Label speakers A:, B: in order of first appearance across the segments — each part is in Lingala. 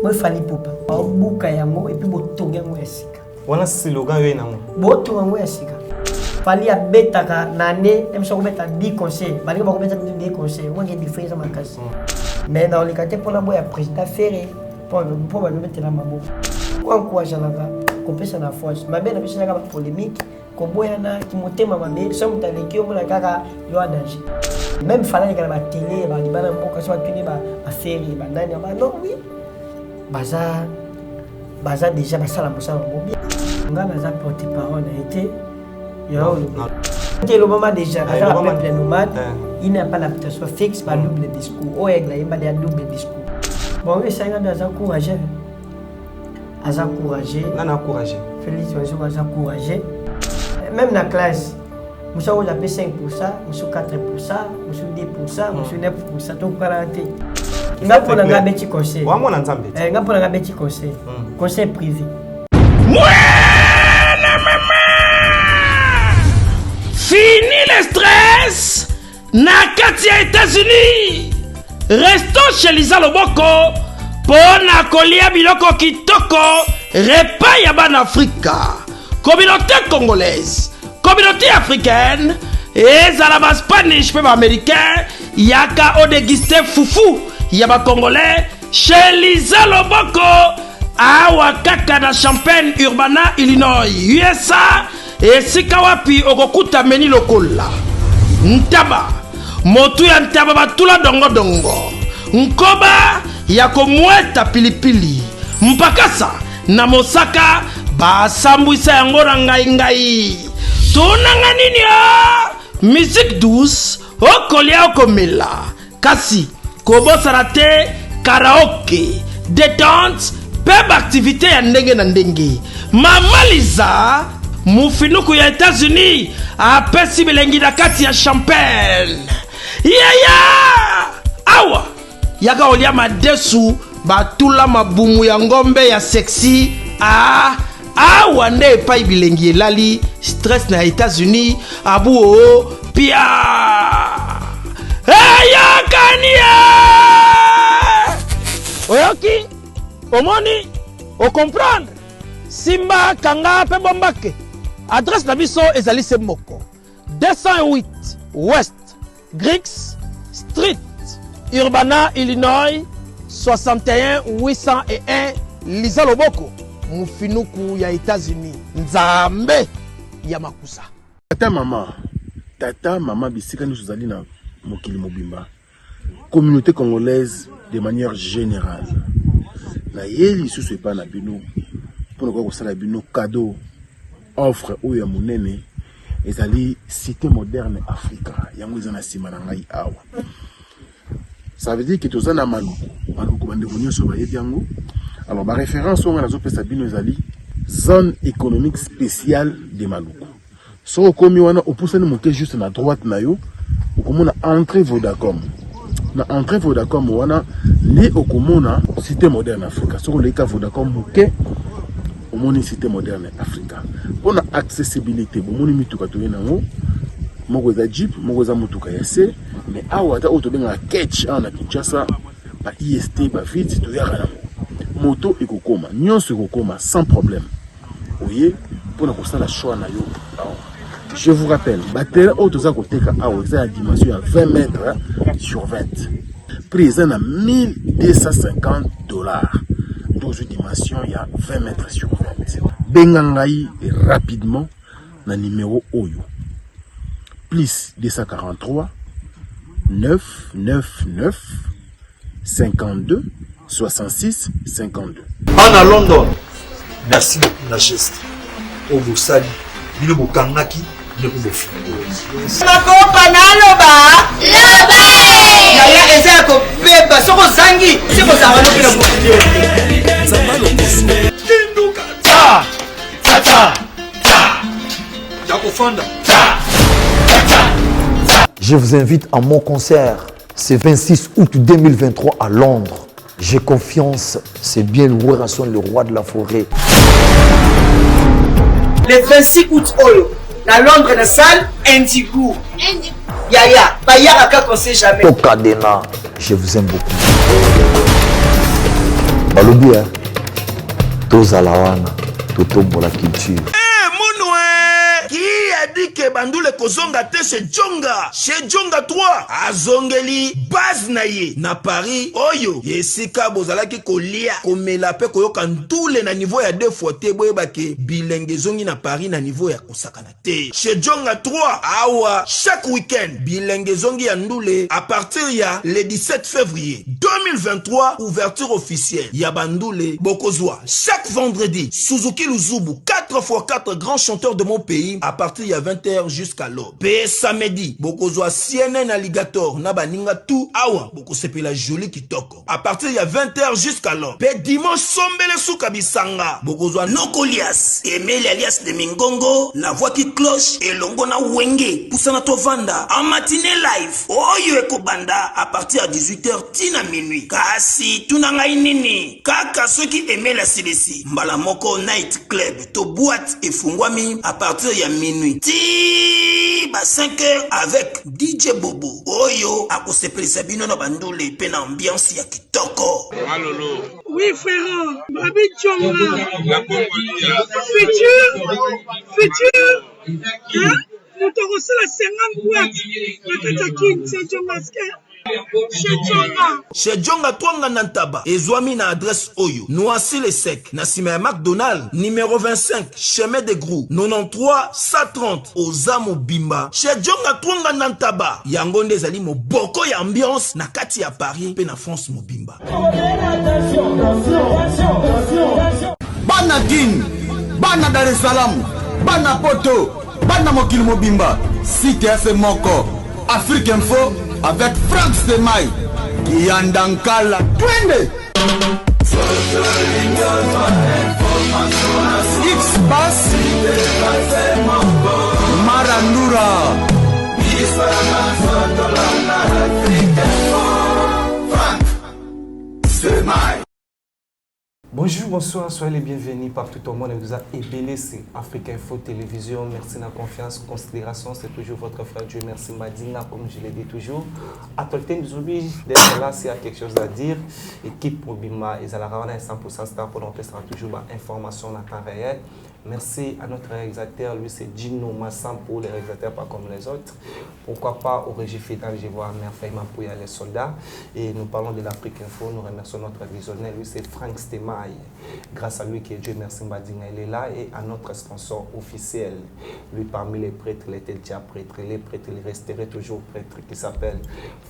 A: Moi fali popa. Ba buka yango et puis botonga yango esika.
B: Wana slogan yo ina mo.
A: Botonga yango esika. Fali a betaka nane, emso ko beta 10 conseils. Ba ko beta 10 conseils. Moi j'ai différence makasi. Mais dans les cas pour la boya président Ferré pour ba mettre la mabo. Ko encourager la ko pesa na force. Ma belle pesa na polémique. Ko boya na ki motema mabe, so mutaleki yo mona kaka yo a danger. Même fallait que la télé, ba libana mboka so tuni ba Ferré, ba nani ba non oui. Baza déjà basala mosala mobi. Nga naza porte-parole a été le moment déjà, il n'a pas l'habitation fixe, pas double discours. Oh, il n'y a pas de double discours. Bon, oui, ça y est, il a encouragé. Il a encouragé. Félicitations, il a encouragé. Même dans la classe, nous avons 5%, nous avons 4%, nous avons 10%, nous avons 9%, tout quaranté. Il va prendre un petit conseil. Il va prendre un petit conseil. Conseil privé.
C: Fini le stress. Nakati ya États-Unis. Restons chez Lisa Loboko. Pona kolia biloko kitoko. Repas ya ban Afrika. Communauté congolaise. Communauté africaine. Et zalaba Spanish peuple américain. Yaka o déguisté foufou. Yaba congolais. Chez Lisa Loboko. Awa kaka na Champaign Urbana Illinois USA. Et sika wapi okokuta meni lokola ntaba motu ya ntaba batula dongo dongo nkoba ya komweta pilipili mpakasa na mosaka basambwisa yango na ngai tunanga nini musique douce okolia okomela kasi kobosana te karaoke détente peba activité ya ndenge na ndenge mamaliza Mufinuku ya États-Unis apesi bilengi na kati ya Champagne. Awa yaka olia madesu batula mabumu ya ngombe ya sexy. Awa nde epai bilengi elali stress na États-Unis abu pia. Kania oyoki omoni o comprendre Simba Kanga pe bombake. Adresse na biso ezali se moko 208 West Griggs Street Urbana Illinois 61 801 Lisa Loboko Mufinuku ya États-Unis Nzambe ya makusa.
D: Tata mama bisika nous zali na mokili mobimba communauté congolaise de manière générale na yeli susu pa na bino pour nous kosala bino cadeau offre ou ya monene ezali cité moderne Africa yango ezana sima na ngai awa. Ça veut dire que tozana maluku bande bonyo so ba yango. Alors ma référence on a zo pesa bino ezali zone économique spéciale de Maluku. So komi wana opusani monter juste na droite na yo okomona entrée Vodacom. Na entrée Vodacom wana li okomona cité moderne Africa. So le ka Vodacom moke omoni cité moderne Africa. Pour la accessibilité, bomoni mituka to yenango, moko za Jeep, moko za mutuka ya C, mais awa ta auto benga catch na Kinshasa, ba IST ba vite to yaka moto ekokoma, nyonso ekokoma sans problème. Oye, pour na kosala choix na yo. Je vous rappelle, batela auto za koteka awa za dimension à 20 mètres sur 20. Prix na $1250. Dans une dimension, il y a 20 mètres sur 20. Bengangai rapidement na numéro Oyo. Plus 243 999 52 66 52.
E: En à London. Merci beaucoup la geste. Au Boussali, Bilo Bukangaki, ne pouvez pas.
F: Makopa naloba. Loba. Yaya eza ko beba soko zangi. Siko za wano kila mtu.
G: Je vous invite à mon concert, c'est 26 août 2023 à Londres. J'ai confiance, c'est bien le roi de la forêt.
F: Le 26 août, à Londres, la salle Indigo. Yaya, Bayaka qu'on sait jamais.
G: Tokadena, je vous aime beaucoup. balobi ya tozala wana totombola culture.
C: Qui a dit que Bandoule kozonga te chez Djonga 3 azongeli base na ye na Paris oyo yesika bozalaki kolia komela pe koyoka ndule na niveau ya 2 fois te boyeba ke bilenge zongi na Paris na niveau ya kosakana te chez Djonga 3 awa chaque week-end bilenge zongi ya ndule à partir ya le 17 février 2023 ouverture officielle ya Bandoule bokozwa chaque vendredi Suzuki Luzubu 4x4 grands chanteurs de mon pays à partir de 20h jusqu'à l'aube. Pe samedi, bokozwa CNN Alligator na baninga tout awa boko sepela joli kitoko. À partir de 20h jusqu'à l'aube. Pe dimanche sombele souka bisanga. Bokozwa Nokolias, Emile alias de Mingongo, la voix qui cloche et longo na wenge. Poussana tovanda en matinée live. Oyo ekobanda à partir de 18h tina minuit. Kasi tunanga inini. Kaka ceux qui aimaient la CDC. Mbala moko night club to boîte et fungwami à partir de minuit. Ti ba 5h avec DJ Bobo. Oyo akosepeli sabino na Bandoule pe na ambiance ya kitoko.
B: Malolo.
H: Oui frère, Babi Djonga. Futur. Hein? Nous te reçons la 50 boîtes. La Katakin, c'est Djonga.
C: Chez Djonga Twanga Nantaba, Ezwami na adresse Oyo, Noisy le Sec, Nassima McDonald, numéro 25, chemin de Grou, 93 130, Ozamo Bimba. Chez Djonga Twanga Nantaba, Yangonde Zali mo boko ya ambiance, na kati ya Paris, pe na France mo Bimba.
I: Bana King, Bana Dar es Salaam, Bana Poto, Bana Mokili Mobimba, Cité FM Moko, Afrique Info, avec Frank Stemai, Yandankala, Twende. X-Bass, Marandura, Frank Stemai.
J: Bonjour, bonsoir, soyez les bienvenus partout au monde. Vous êtes ébélé, c'est Afrique Info Télévision. Merci de la confiance, considération. C'est toujours votre frère Dieu. Merci Madina, comme je l'ai dit toujours. À tout le temps, nous oblige d'être là s'il y a quelque chose à dire. Équipe Mobima, ils allaient avoir 100% star pour nous faire toujours l'information en temps réel. Merci à notre réalisateur, lui c'est Gino Massan pour les réalisateurs pas comme les autres. Pourquoi pas au Régie Fédéral, je vois merveilleusement pour les soldats. Et nous parlons de l'Afrique Info, nous remercions notre visionnaire, lui c'est Frank Stemai. Grâce à lui que Dieu merci Mbadinga, il est là. Et à notre sponsor officiel, lui parmi les prêtres, il était déjà prêtre, les prêtres, il resterait toujours prêtre, qui s'appelle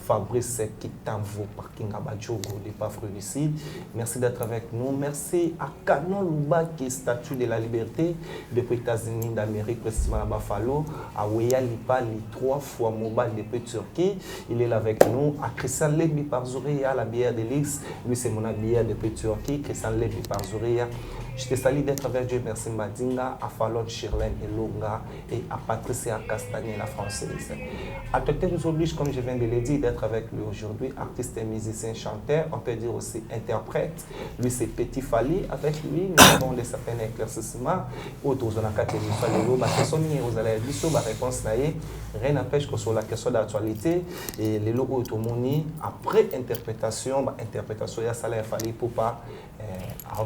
J: Fabrice Kitamvo Parking Abadjogo de Pafruicide. Merci d'être avec nous. Merci à Canon Luba qui est statue de la liberté depuis les États-Unis d'Amérique, précisément à Buffalo, à Weya Lipali, 3 fois mobile depuis Turquie. Il est là avec nous. À Christian Legbi Parzouria, la bière de l'X. Lui, c'est mon bière depuis Turquie. Christian Legbi Parzouria. Je te salue d'être avec Dieu, merci Madinga, à Fallon Shirlène et Longa et à Patricia Castagne, la française. À tout temps, nous oblige, comme je viens de le dire, d'être avec lui aujourd'hui, artiste et musicien, chanteur, on peut dire aussi interprète. Lui, c'est Petit Fali. Avec lui, nous avons des certains éclaircissements. Autres, on a quatre émissions, la question vous allez dire, la réponse rien n'empêche que sur la question d'actualité et les logos automoni après interprétation, interprétation, il y a ça là, il fallait pour pas à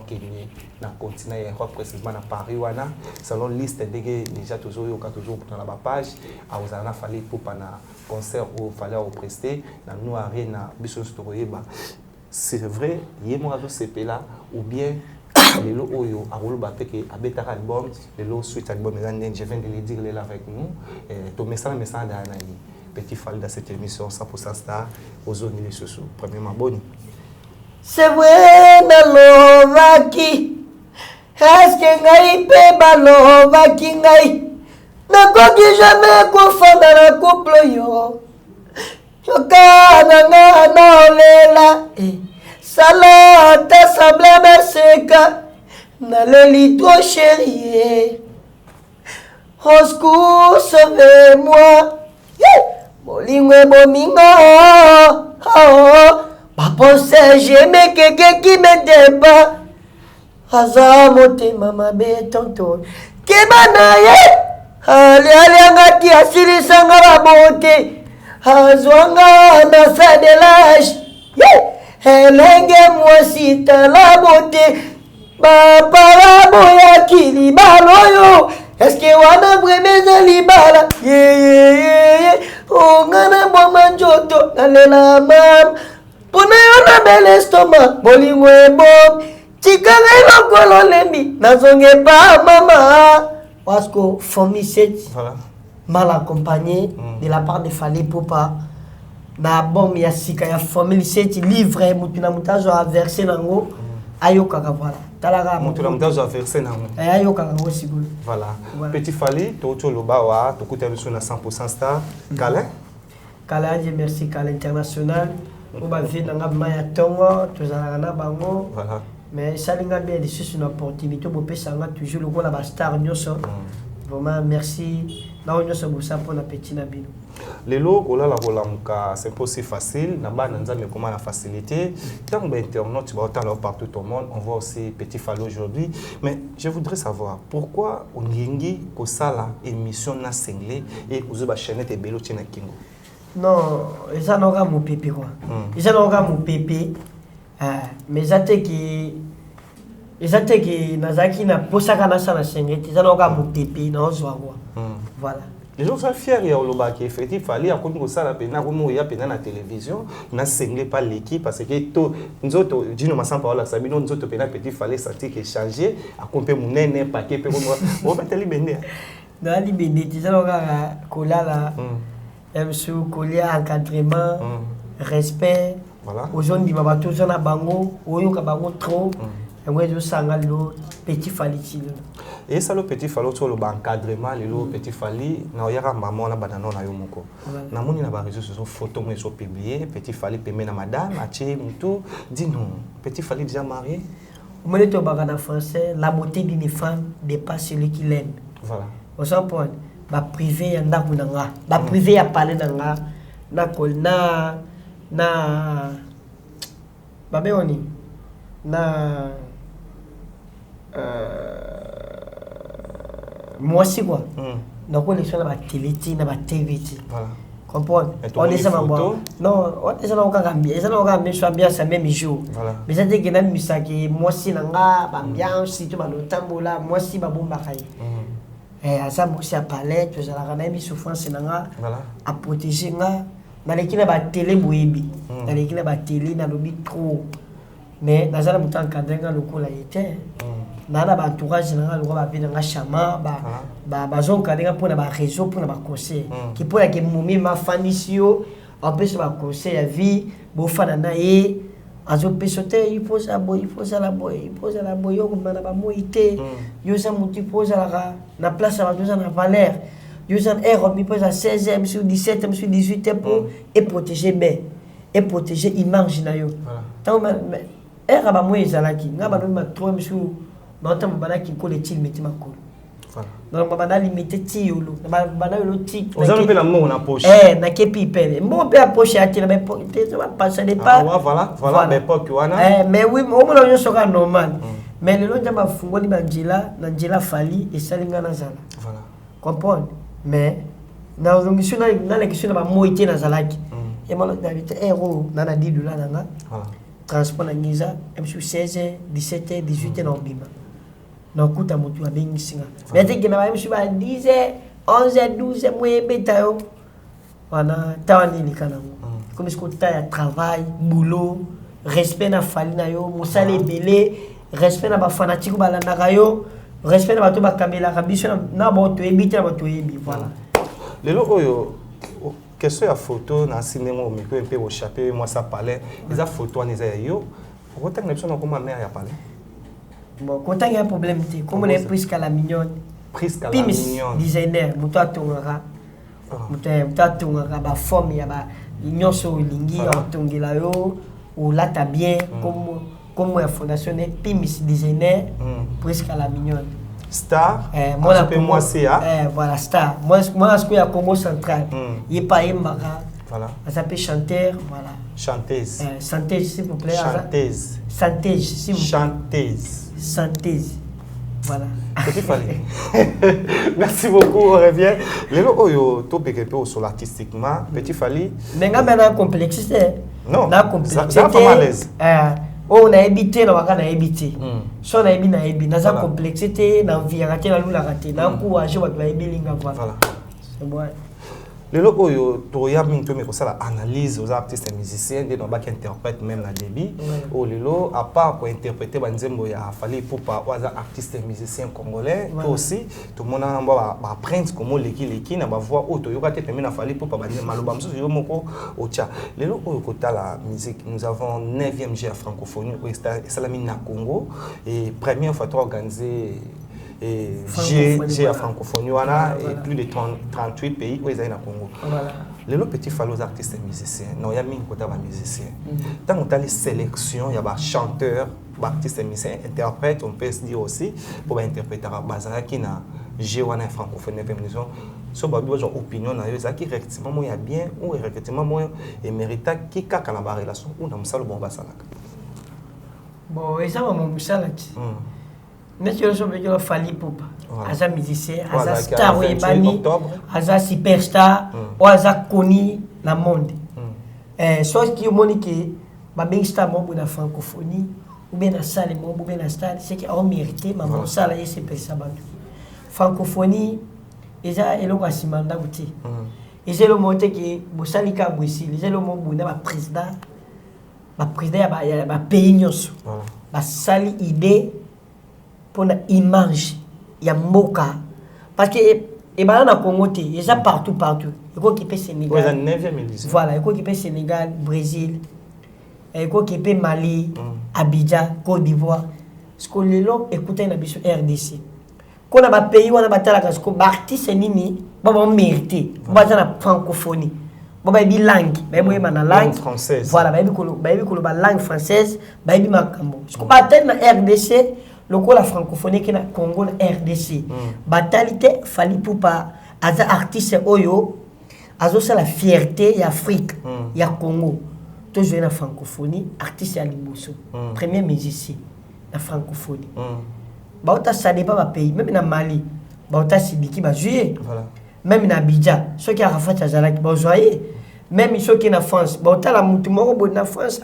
J: na continent Europe précisément à Paris wana selon liste déjà toujours dans la page à vous en a fallu pour pas na concert ou fallait au prester na nous arena biso storyeba c'est vrai yemo azo CP là ou bien les lots oyo a rolo ba que abeta album les lots suite album je viens de le dire là avec nous to message dans Petit Fall dans cette émission 100% star aux zones les sous premièrement bonne.
A: C'est vrai nalovaki est-ce que ngai pe balovaki ngai nakoki jamais kofanda na couple yo yoka nanga naolela sala ta semble meseka naleli toi chérie au secours sauvez-moi molingwe bominga ma pensée, j'aimais quelqu'un qui me débat. Haza motema mabe tonton. Kemanaye. Ali ngati asili sanga la bonté. Hazwanga na sa de l'âge. elenge mwasi tala beauté baparabo ya kili baloyo eske wana bremeza libala ongana boma njoto nalela mama pona yo na bel estomac bolingo ebom tikanga elokolo lembi nazonge pa mama parce que famille 7 mal accompagné de la part de Fally Ipupa na bom ya sika ya famille 7 livre mutuna mutazo a verser nango ayokaka voilà talaka
J: mutuna mutazo a verser nango
A: ayokaka ngo sigolo
J: voilà Petit Fally to loba wa to kuta biso na 100% star Kala
A: Dieu merci Kala international on va venir nga maya tongo tozala na bango
J: voilà
A: mais salinga bien de sur une opportunité pour pesa nga toujours le la star nyoso vraiment merci na nyoso bosa pour la petit nabino
J: lelo kolala kolamuka c'est pas si facile na ba nzambe comment la facilité tant ba internaute ba autant partout au monde on voit aussi Petit Fally aujourd'hui mais je voudrais savoir pourquoi on ngingi ko sala émission na singlé et uzuba chaîne te belo tina kingo
A: non ça n'aura mon pépé quoi ça n'aura mon pépé mais ça te qui nazaki na posaka na sana sengeti ça n'aura mon pépé non quoi voilà
J: les gens sont fiers ya oloba ki effectivement Fally akomi ko sala pena ko mo ya pena na télévision na singlé pas l'équipe parce que to nzoto dino masampa wala sabino nzoto pena Petit Fally senti que changer akompe munene paquet pe ko mo beteli bende
A: na li bende ça n'aura kolala MSU colia encadrement respect
J: voilà
A: aujourd'hui baba toujours na bango oyo ka bango trop et moi je sanga lo Petit Fally tilo
J: et ça le Petit Fally sur le encadrement le Petit Fally na yaka maman na banano na yo moko na moni na ba réseaux sociaux photo moi so publier Petit Fally pemé na madame atie mutu dis non Petit Fally déjà marié
A: au moment to bagana français la beauté d'une femme dépasse celui qui l'aime
J: voilà
A: au sans point ba privé ya ndaku nanga ba privé ya parler nanga na kol na ba beoni na moi si quoi na ko les na ba télé na ba TV
J: voilà
A: comprendre on est ça non on est ça na ka gambia ça na ka mais soit bien ça même jour mais ça dit que na misaki moi si nanga ba bien si tu ba no tambola moi si ba bomba kai asa mosi a palais tu as la même souffrance nanga à protéger nga na l'équipe ba télé boyebi na l'équipe ba télé na lobby trop mais na zala mutan kadanga lokola était na ba entourage nanga lokwa ba bina nga chama ba zon kadanga pour na ba réseau pour na ba conseil qui pour que momi ma fanisio en plus ba conseil ya vie bo fana na e azo pesote il pose la boy yo kumana ba moité yo sa muti pose la na place ba doza na valeur yo sa erreur mi pose à 16e sur 17e sur 18e pour et protéger ben et protéger image na yo tant erreur ba moy ezalaki nga ba no ma 3e sur ba tant ba na ki ko le til metima ko donc ba na limité ti yolo ba na yolo ti
J: on peut la mot na poche
A: na kepi pele mo pe poche ati na pe ça passe des pas
J: voilà l'époque wana
A: mais oui au moins on sera normal mais le long de ma fungo ni banjila na njila Fally et salinga na zala
J: voilà
A: comprendre mais na longisho na la question na ba moité na zalaki et moi d'habiter héros na na $10 nanga
J: voilà
A: transport na ngiza MSU 16 17 18 na obima na kuta mutu wa bengi singa mais dès que na MSU ba 10 11 12 mois beta yo wana tawani likanango comme ce que tu as travail boulot respect na Fally na yo musale belé respect na ba fanatique ba landaka yo respect na bato ba kamela kabiso na boto ebita na bato ebi voilà
J: lelo oyo question ya photo na cinéma au micro pe au chapeau moi ça parlait les photos en ezaya yo autant que personne comme mère ya parler
A: bon quand il y a un problème c'est comme on est Prisca la mignonne designer muto atongaka muto atongaka ba forme ya ba nyonso lingi atongela yo ou là ta bien comme la fondation est Pimis designer Prisca la mignonne
J: star moi c'est
A: voilà star moi ce qu'il y a Congo central il est pas Mbaka
J: voilà
A: ça s'appelle chanteur voilà
J: chanteuse
A: chanteuse s'il vous plaît
J: chanteuse
A: chanteuse s'il vous plaît
J: chanteuse
A: Voilà.
J: Petit Fally. Merci beaucoup, on revient. Les lots, tout sur l'artistiquement, Petit Fally.
A: Mais on a complexité.
J: Non,
A: la complexité.
J: Ça pas malaise.
A: On a habité, on a habité. Si on a habité, on a complexité, on a vie, on a raté, on a courage, on a voilà. C'est bon.
J: Les lots, tu as mis analyse aux artistes et musiciens, des noms qui interprètent même la débit. Ou les lots, à part pour interpréter, il a fallu pour pas aux artistes et musiciens congolais. Toi aussi, tout le monde va apprendre comment les qui va voir autre. Il a fallu pour pas dire malobam sous yo moko au tcha. Les lots au côté la musique, nous avons 9e G à francophonie au Salamine na Congo et première fois organisé et j'ai à francophonie et plus de 38 pays où ils sont au Congo. Les petits fallos artistes et musiciens, non, il y a mis côté musiciens. Tant qu'on a les sélections, il y a des chanteurs, artistes et musiciens, interprètes, on peut se dire aussi pour interpréter à Bazara qui n'a j'ai ou en francophonie féminisme. So ba bi opinion na yo zaki effectivement moi ya bien ou effectivement moi et mérita qui kaka na ba relation ou na musalo bon basalaka.
A: Bon, et ça mon musalaki. Monsieur le Fally Poupa, Aza musicien, Aza star Webani, Aza superstar, ou Aza connu dans le monde. Soit qui est monique, babing star mon na francophonie, ou bien na salle mon ou bien na star, c'est qui a mérité, mais mon salle est c'est pas francophonie, Eza elo kasimanda buti. Eza le monte qui bosalika bwisi, Eza le mon buna président ya pays nyonso. Ba sali idée pour l'image, il y a Moka. Parce que les banana Congo, ils sont partout. Il faut qu'il y ait Sénégal. Voilà, il faut qu'il y ait Sénégal, Brésil, il faut qu'il y ait Mali, Abidjan, Côte d'Ivoire. Parce que les gens écoutent la RDC. Quand on a un pays, on a un artiste, on mérité. On a la francophonie. On a une langue
J: française.
A: Voilà, on a une langue française. On a une langue RDC. La francophonie qui est au Congo, la RDC. Batalité, Fally Poupa, as artiste Oyo, as la fierté de l'Afrique, il y a Congo. Toujours la francophonie, artiste à Liboso. Premier musicien, la francophonie. Ça dépend du pays, même dans Mali, Sidiki va jouer. Même dans Abidjan, ceux qui ont Rafat Azalaki va jouer. Même ceux qui sont en France, la Moutoumoro en France.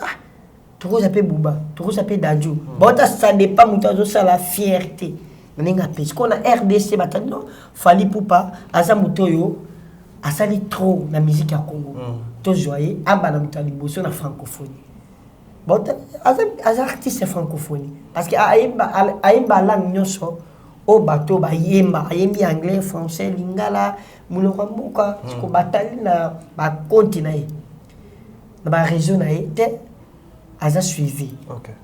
A: Tout ça peut Bouba, tout ça peut Dadjou. Ça dépend de la fierté. Parce qu'on a RDC, non, Fally Poupa, Aza Moutoyo, Asali trop la musique à Congo. Tout joyeux, Abana Moutali Bosso na francophonie. Aza artiste francophonie. Parce que aïmba langue nyonso, au bateau, aïmba anglais, français, lingala, moulora mouka, parce que batali na continent, na région na Aza suivi,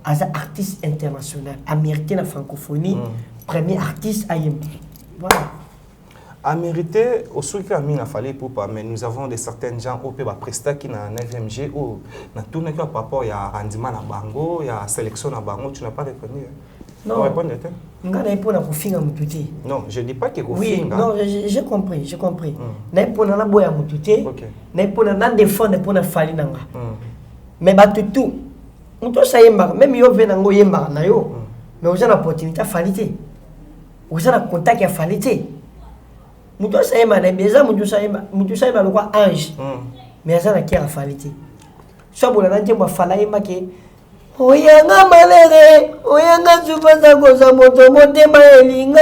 A: Aza artiste international, américain la francophonie, premier artiste à Yemba. Voilà.
J: A mérité, au soir qui a mis la Fally Poupa, mais nous avons des certains gens au Péba Presta qui n'a 9e G ou dans tout le par rapport il y a rendement à Bango, il y a sélection à Bango, tu n'as pas répondu.
A: Non.
J: Non, je ne dis pas que
A: oui, non, j'ai compris. N'a pas na boya mutute, n'a pas na défendre pour na Fally nanga. Mais tout. On doit savoir, même si on vient dans Yemba, mais on a l'opportunité à Fally. On a le contact à Fally. On doit savoir, on doit savoir le roi ange. Mais on a le cœur à Fally. Soit on a dit que Fally est oyanga malere, oyanga supasa koza moto motema elinga.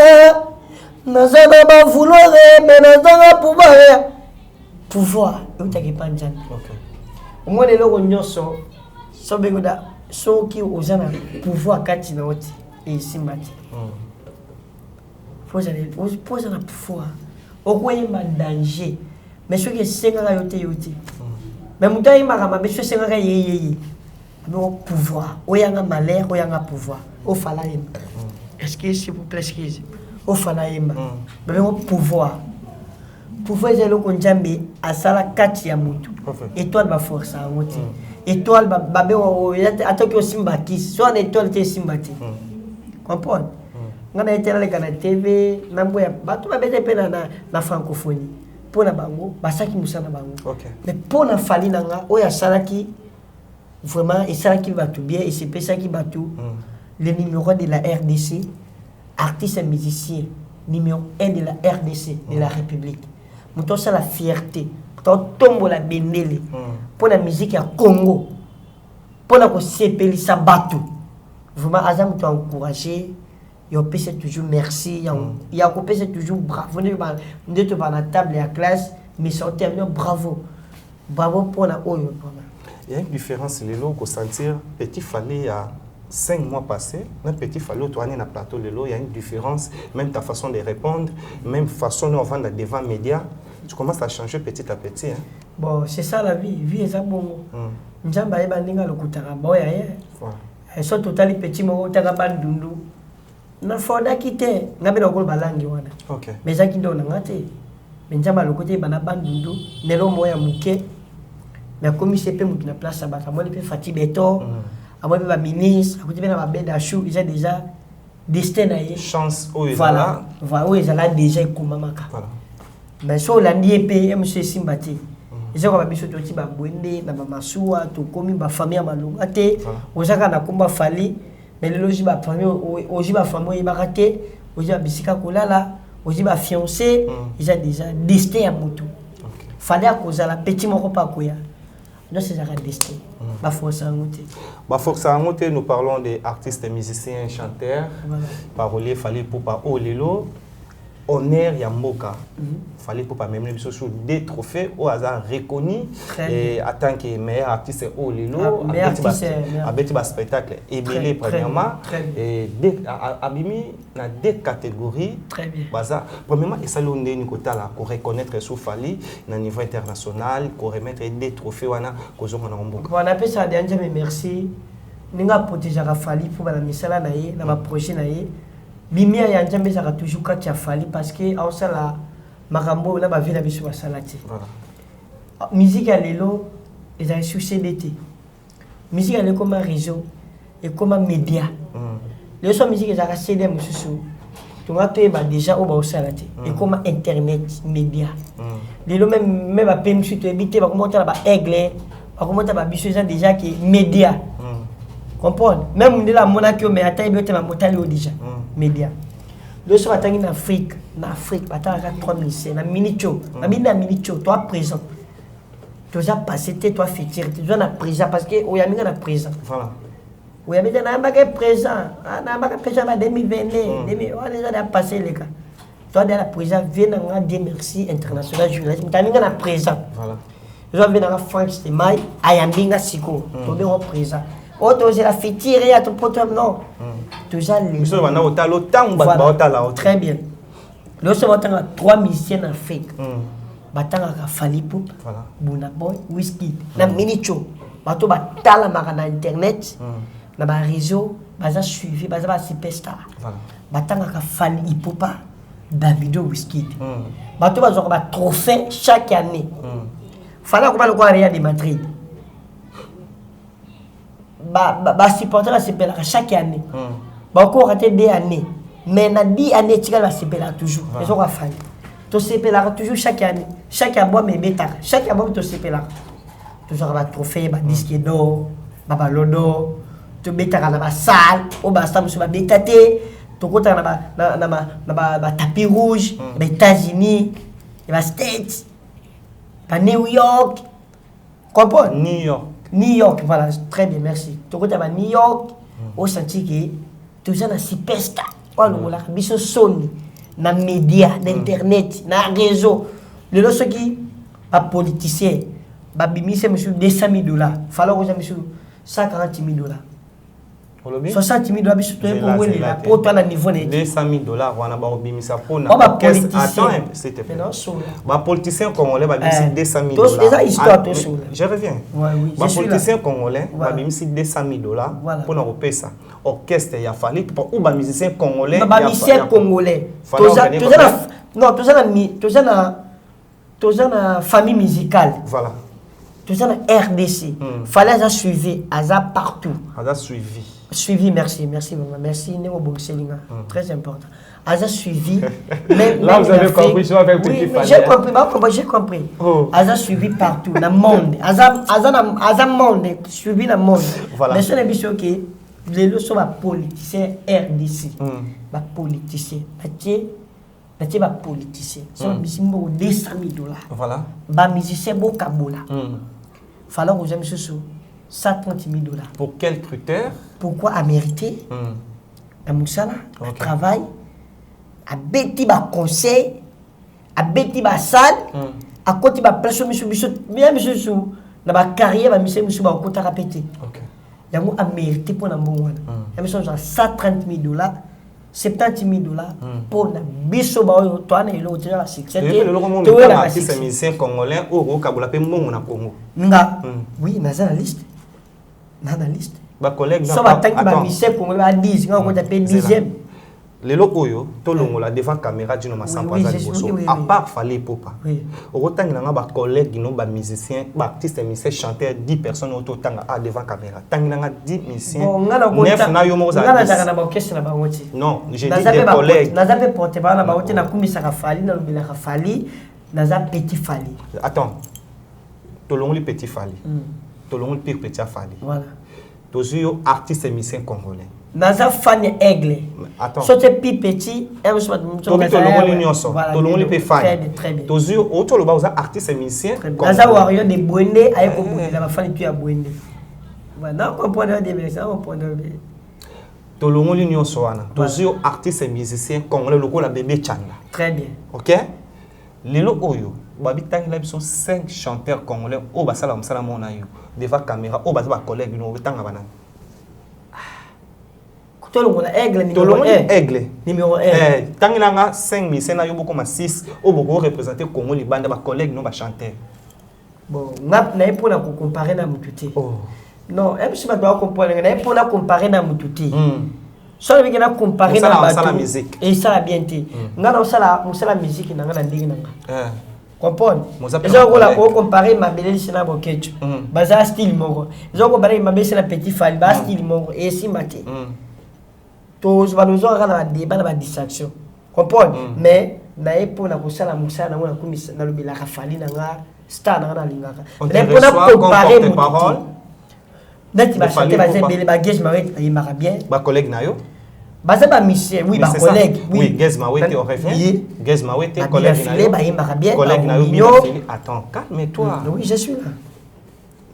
A: Nazana ba vouloir, mais nazana pouvoir. On t'a pas dit. Au moins les gens nyonso. Ceux qui ont le pouvoir kati na oti et simbati. Faut aller poser le pouvoir. Au quoi il y a danger. Mais ceux qui sont yote. Mais muta imara mais ceux qui sont yeye. Le pouvoir. Oyanga malheur, oyanga pouvoir. Au falaim. Est-ce s'il vous plaît, excusez. Au falaim. Mais le pouvoir. Pouvoir c'est le konjambe asala kati ya mutu. Étoile va force à oti. Étoile babé attaque au simbati soit une étoile te simbati comprendre ngana étoile la TV na boya bato babete pe na francophonie pour na bango basaki musana bango mais pour na Fally nanga oya salaki vraiment et ça qui va tout bien et c'est ça qui va tout le numéro de la RDC artiste et musicien numéro 1 de la RDC, de la République. Nous avons la fierté. Nous avons la bendele. Pour la musique à Congo. Pour la CPL Sabatou. Vraiment, Azam t'a encouragé. Il a toujours merci. Il a toujours bravo. Nous sommes à la table et à la classe. Mais sortez bravo. Bravo pour la Oyo.
J: Il y a une différence, les lots, qu'on sentir, petit fallait il y a 5 mois passés, un petit fallait toi, on a plateau, les lots, il y a une différence, même ta façon de répondre, même façon de vendre devant les médias, tu commences à changer petit à petit. Hein.
A: Bon, c'est ça la vie, vie est ça bon. Njamba eba ninga lokutaka boya ye. So totali petit mo tanga bandundu. Na foda kite, ngabe lokol balangi wana.
J: OK.
A: Mais ça qui donne ngate. Mais njamba lokote bana bandundu, nelo moya muke. Mais comme il s'est fait na place ça ba moi le Fati Beto, moi le ministre, à côté na ba Bedachou, ils ont déjà destin na ye.
J: Chance o
A: voilà. Voilà, ils ont déjà kumamaka. Voilà. Mais so landi epé MC Simbati. Ils ont biso toti ba bwende na ba masuwa to komi ba famille malunga te ozaka na komba fali mais le logi ba famille oji ba famille ba raté oji ba bisika kolala oji ba fiancé ils ont déjà destin ya moto fallait akoza la petit moko pa koya non c'est ça destin ba força ngote
J: ba força ngote nous parlons des artistes musiciens chanteurs paroliers fallait pour pas olelo honneur Yamboka. Fallait pour pas même sur des trophées au hasard reconnus et en tant que meilleur artiste au Lilo, avec des spectacles et belé premièrement et abimi dans deux catégories.
A: Très bien.
J: Premièrement, et ça l'on est là pour reconnaître sous Fali au niveau international, pour remettre des trophées wana kozo na Mboka.
A: On appelle ça déjà mais merci. Ninga protéger Fali pour la misala na ye, na ma projet na ye. Bimia ya njambe za toujours kati ya Fali parce que au sala makambo na ba vila biso ba salati. Voilà. Musique à lelo les a sur CDT. Musique à comme un réseau et comme un média. Les autres musiques za CD mususu. Tunga to ba déjà au ba salati et comme internet média. Lelo même ba PMC to ebité ba commenter ba aigle, ba commenter ba biso déjà qui média. Comprendre même de la monarchie mais attends il ma motali déjà média le soir attends en Afrique attends à 3 lycées na minicho na minicho toi présent tu as passé toi futur tu as présent parce que o ya minga na présent
J: voilà
A: o ya minga na mbaka présent na mbaka présent ba 2022 on déjà passé les gars toi de la présent vient na Dieu merci international journaliste tu minga na présent
J: voilà
A: je vais venir à France de mai ayambinga siko to be au présent. Oh, tu as la fitire à ton pote, non. Tu as les. Très bien. Nous sommes 3 musiciens en Afrique. Batanga Fali Poup, Buna Boy, Whisky, na Minicho. Bato batala na internet, na ba réseau, baza suivi, baza superstar. Batanga Fali Ipopa, Davido Whisky. Bato bazo ba trophée chaque année. Fala ko ba le Real de Madrid. Supporter la CPL chaque année. Encore raté 2 années. Mais dans 10 années, tu vas CPL toujours. Les autres fans. Tu CPL toujours chaque année. Chaque album est bêta. Chaque album tu CPL. Toujours un trophée, un disque d'or, un ballon d'or. Tu bêta dans la salle, au bastam sur la bêta. Tu comptes dans la tapis rouge, les États-Unis, les States, New York. Comprends? New York, voilà, très bien, merci. Tu vois, à New York, au senti que tu as un superstar. Voilà, biso Sony, na média, d'internet, na réseau. Le lot qui, pas politicien, bah bimi c'est monsieur $200,000. Falloir que monsieur $140,000. 60,000 biso to pour wele la pour toi na niveau net
J: $200,000 wana ba obimisa pona ba politicien congolais ba bimisi $200,000
A: déjà histoire to sur
J: je reviens ba politicien congolais ba bimisi $200,000 pona kopesa orchestre ya Fali pour ou ba musicien congolais
A: ba musicien congolais toza na famille musicale
J: voilà
A: toza na RDC fallait à suivre à partout
J: à
A: suivi, merci maman, merci Néo Bongselinga, très important. Aza suivi, même
J: là vous avez compris, je vais
A: oui, j'ai compris. Aza suivi partout, dans le monde. Aza monde, suivi dans le monde.
J: Voilà.
A: Mais c'est une émission qui Les lots sont politiciens RDC. Politiciens. Ils sont politiciens. Ils sont 200 000 $.
J: Voilà.
A: Les musiciens sont Kabola. Il fallait que j'aime 130 000 $.
J: Pour quels critères?
A: Pourquoi à mériter? À Moussala, à travail, à bêti ba conseil, à bêti ba salle, à côté ba pression bien monsieur dans ma carrière ba monsieur ba côté répéter. OK. Il y a à mériter pour na bon. Il y a 130 000 $, 70 000 $ pour na biso ba toi na ilo tira succès.
J: Tu es l'artiste musicien congolais au Kabola pe mbongo na Congo.
A: Nga. Oui, na za liste. Na liste.
J: Ba collègue
A: ça va tant que ba musicien congolais a 10, on compte appelle 10e.
J: Les locaux yo to longola devant caméra dino masampa za liboso à part fallait popa. Autant nga ba collègue no ba musicien, ba artiste musicien chanteur 10 personnes auto tanga à devant caméra. Tanga nga 10 musiciens. Neuf na yo mo za. Non, j'ai dit des collègues.
A: Na za pe porter ba na ba wote na kumisa ka fali na lobela ka fali, na za petit fali.
J: Attends. To longoli petit fali. To longoli petit fali.
A: Voilà.
J: Toujours artiste et musicien congolais.
A: Naza fan aigle.
J: Attends.
A: Sote pi petit, elle se
J: très bien. Toujours auto le bas artiste et musicien.
A: Naza warrior de Bwende aye ko la ba fan tu ya Bwende. Voilà, on comprend des ça on comprend.
J: To longo l'union soana. Toujours artiste et musicien congolais loko la bébé Chanda.
A: Très bien.
J: OK? Lelo oyo babi tangi la biso 5 chanteurs congolais o basala msala mona yo devant caméra o baza ba collègue no tanga banana. Aigle
A: numéro 1
J: tangina 5 000 na yo boko ma 6 o boko représenter Congo libanda ba collègue no ba chanteur.
A: Bon ngap na pour na comparer na mututé. Non, et puis ba doit comparer na pour na comparer na mututé. So le na comparer na ba musique et ça la bien té. Ngana sala musique na ngana ndingi nanga. Comprendre. Ils ont la comparer ma belle c'est na bokecho. Baza style moko. Ils ont comparer ma belle c'est na petit fall, ba style moko et si maté. Tous nous avons un débat, une distraction. Comprendre? Mais, pour la sala musala, na kumisa na lobela rafali na star na lingaka. Mais pour la comparer mon parole. Dati ba chanter ba zembele ba gage mawet ay mara bien.
J: Ba collègue na yo?
A: Ba za ba mission, oui ba collègue.
J: Oui, gage mawet on revient. Gage mawet collègue na yo.
A: Ba y mara bien.
J: Collègue na yo. Attends, calme-toi.
A: Oui, je suis là.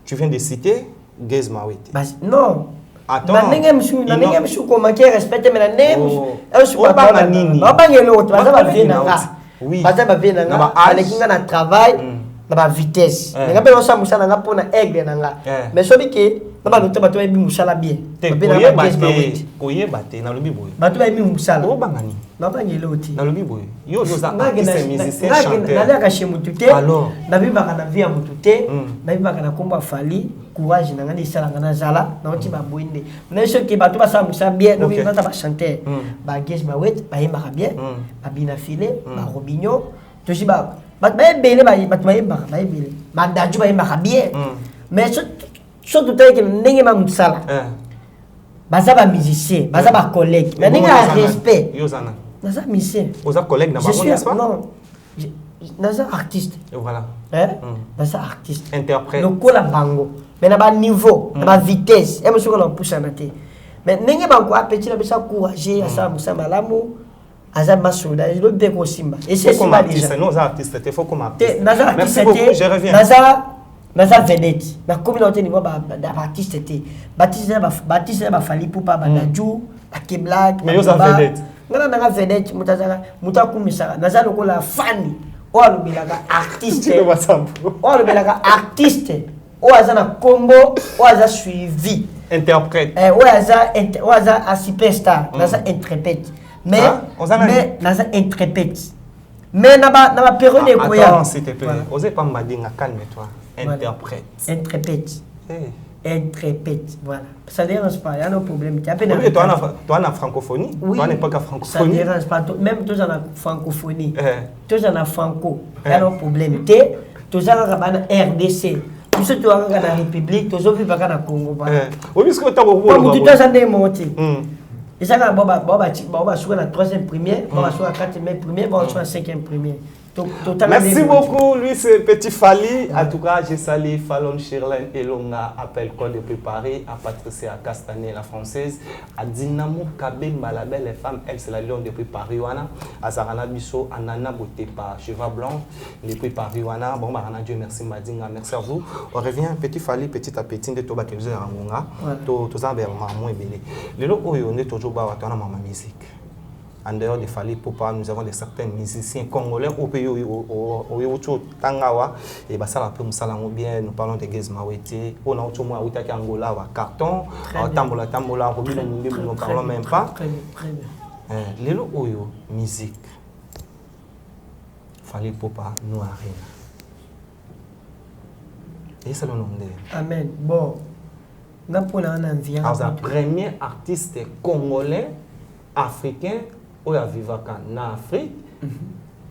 J: Tu viens de citer gage mawet.
A: Non.
J: Attends.
A: Na monsieur comment qui respecte mais na nem.
J: Ba nini.
A: Ba bangelo to ba ba vena. Oui. Ba ba vena nga. Ale kinga na travail na ba vitesse. Nga pe osa musala nga pona aigle na nga. Mais so bike na ba note ba to bi musala bien.
J: Koye bate na lobi boy.
A: Ba to bi musala.
J: O bangani.
A: Na bangelo ti.
J: Na lobi boy. Yo zo za artiste musicien chanteur.
A: Na ka chez mutute.
J: Alors,
A: na bi ba kana via mutute. Na bi ba kana komba fali. Courage na ngani sala ngana zala na oti ba boinde na ce qui ba to ba sa musa bien no bi ba chanter ba gage ba wet ba yemba bien ba bina filé ba robinho to si ba bele ba to yemba ba bele ba daju ba yemba bien mais so tout est que ndenge ma musala ba za ba musicien ba za ba collègue na ndenge respect
J: yo zana
A: na za musicien
J: oza collègue na ba n'est-ce pas?
A: Non, naza artiste.
J: Et voilà.
A: Naza artiste.
J: Interprète.
A: Le cola bango. Mais na ba niveau, na ba vitesse. Et monsieur on pousse na té. Mais ndenge bango apeti na bisa courager asa musamba lamu. Aza masoda, il doit bien simba. Et c'est
J: comme artiste, non artiste, il faut comme artiste.
A: Naza artiste.
J: Merci beaucoup, je reviens.
A: Naza vedette. Na communauté niveau ba artiste té. Baptiste ba fali pour pas ba daju, ba keblag.
J: Mais yo za vedette.
A: Ngana vedette mutakumisa. Naza lokola fani. O alobelaka artiste. O alobelaka artiste. O aza na combo, o aza suivi.
J: Interprète.
A: O aza superstar, naza interprète. Mais naza interprète. Mais na ba période de koya.
J: Attends s'il te plaît. Osez pas m'adinga, calme-toi. Interprète.
A: Interprète. Interprète, voilà. Ça ne dérange pas, il y a un problème.
J: Oui, toi, en francophonie.
A: Oui,
J: toi, n'est pas qu'à francophonie.
A: Ça ne dérange pas. Même toi, en francophonie. Toi, en franco. Il y a un problème. Toi, en RDC. Tout ce que tu as dans la République, tu as vu dans le Congo.
J: Oui, parce que tu as beaucoup
A: de temps. Tu as monté. Et ça, tu as la 3e première, tu as la 4e première, tu as la 5e première.
J: Merci beaucoup, lui c'est Petit Fally. En tout cas, je salue Fallon Shirley Elonga, appel code depuis Paris, à Patricia Castanet, la française, à Dinamo Kabé Malabel, les femmes, elle c'est la Lyon depuis Paris, à Zarana Bisso, à Nana Botepa, Cheva Blanc, depuis Paris, bon, Marana Dieu, merci Madinga, merci à vous. On revient Petit Fally, petit à petit, de Toba Kelze Rangonga, Tozambe Mamou et Bélé. Le lot où on est toujours bas, on a ma musique. En dehors de Fally Poupa, nous avons certains musiciens congolais au pays où Tangawa et Basala peu bien, nous parlons de Gez Mawete, on a autour moi Outaki Angola, carton, Tambola, nous ne parlons même pas. Les lots oyo musique Fally Poupa nous arena. Et c'est le nom de.
A: Amen. Bon, nous avons un
J: premier artiste congolais africain où il vivait en Afrique,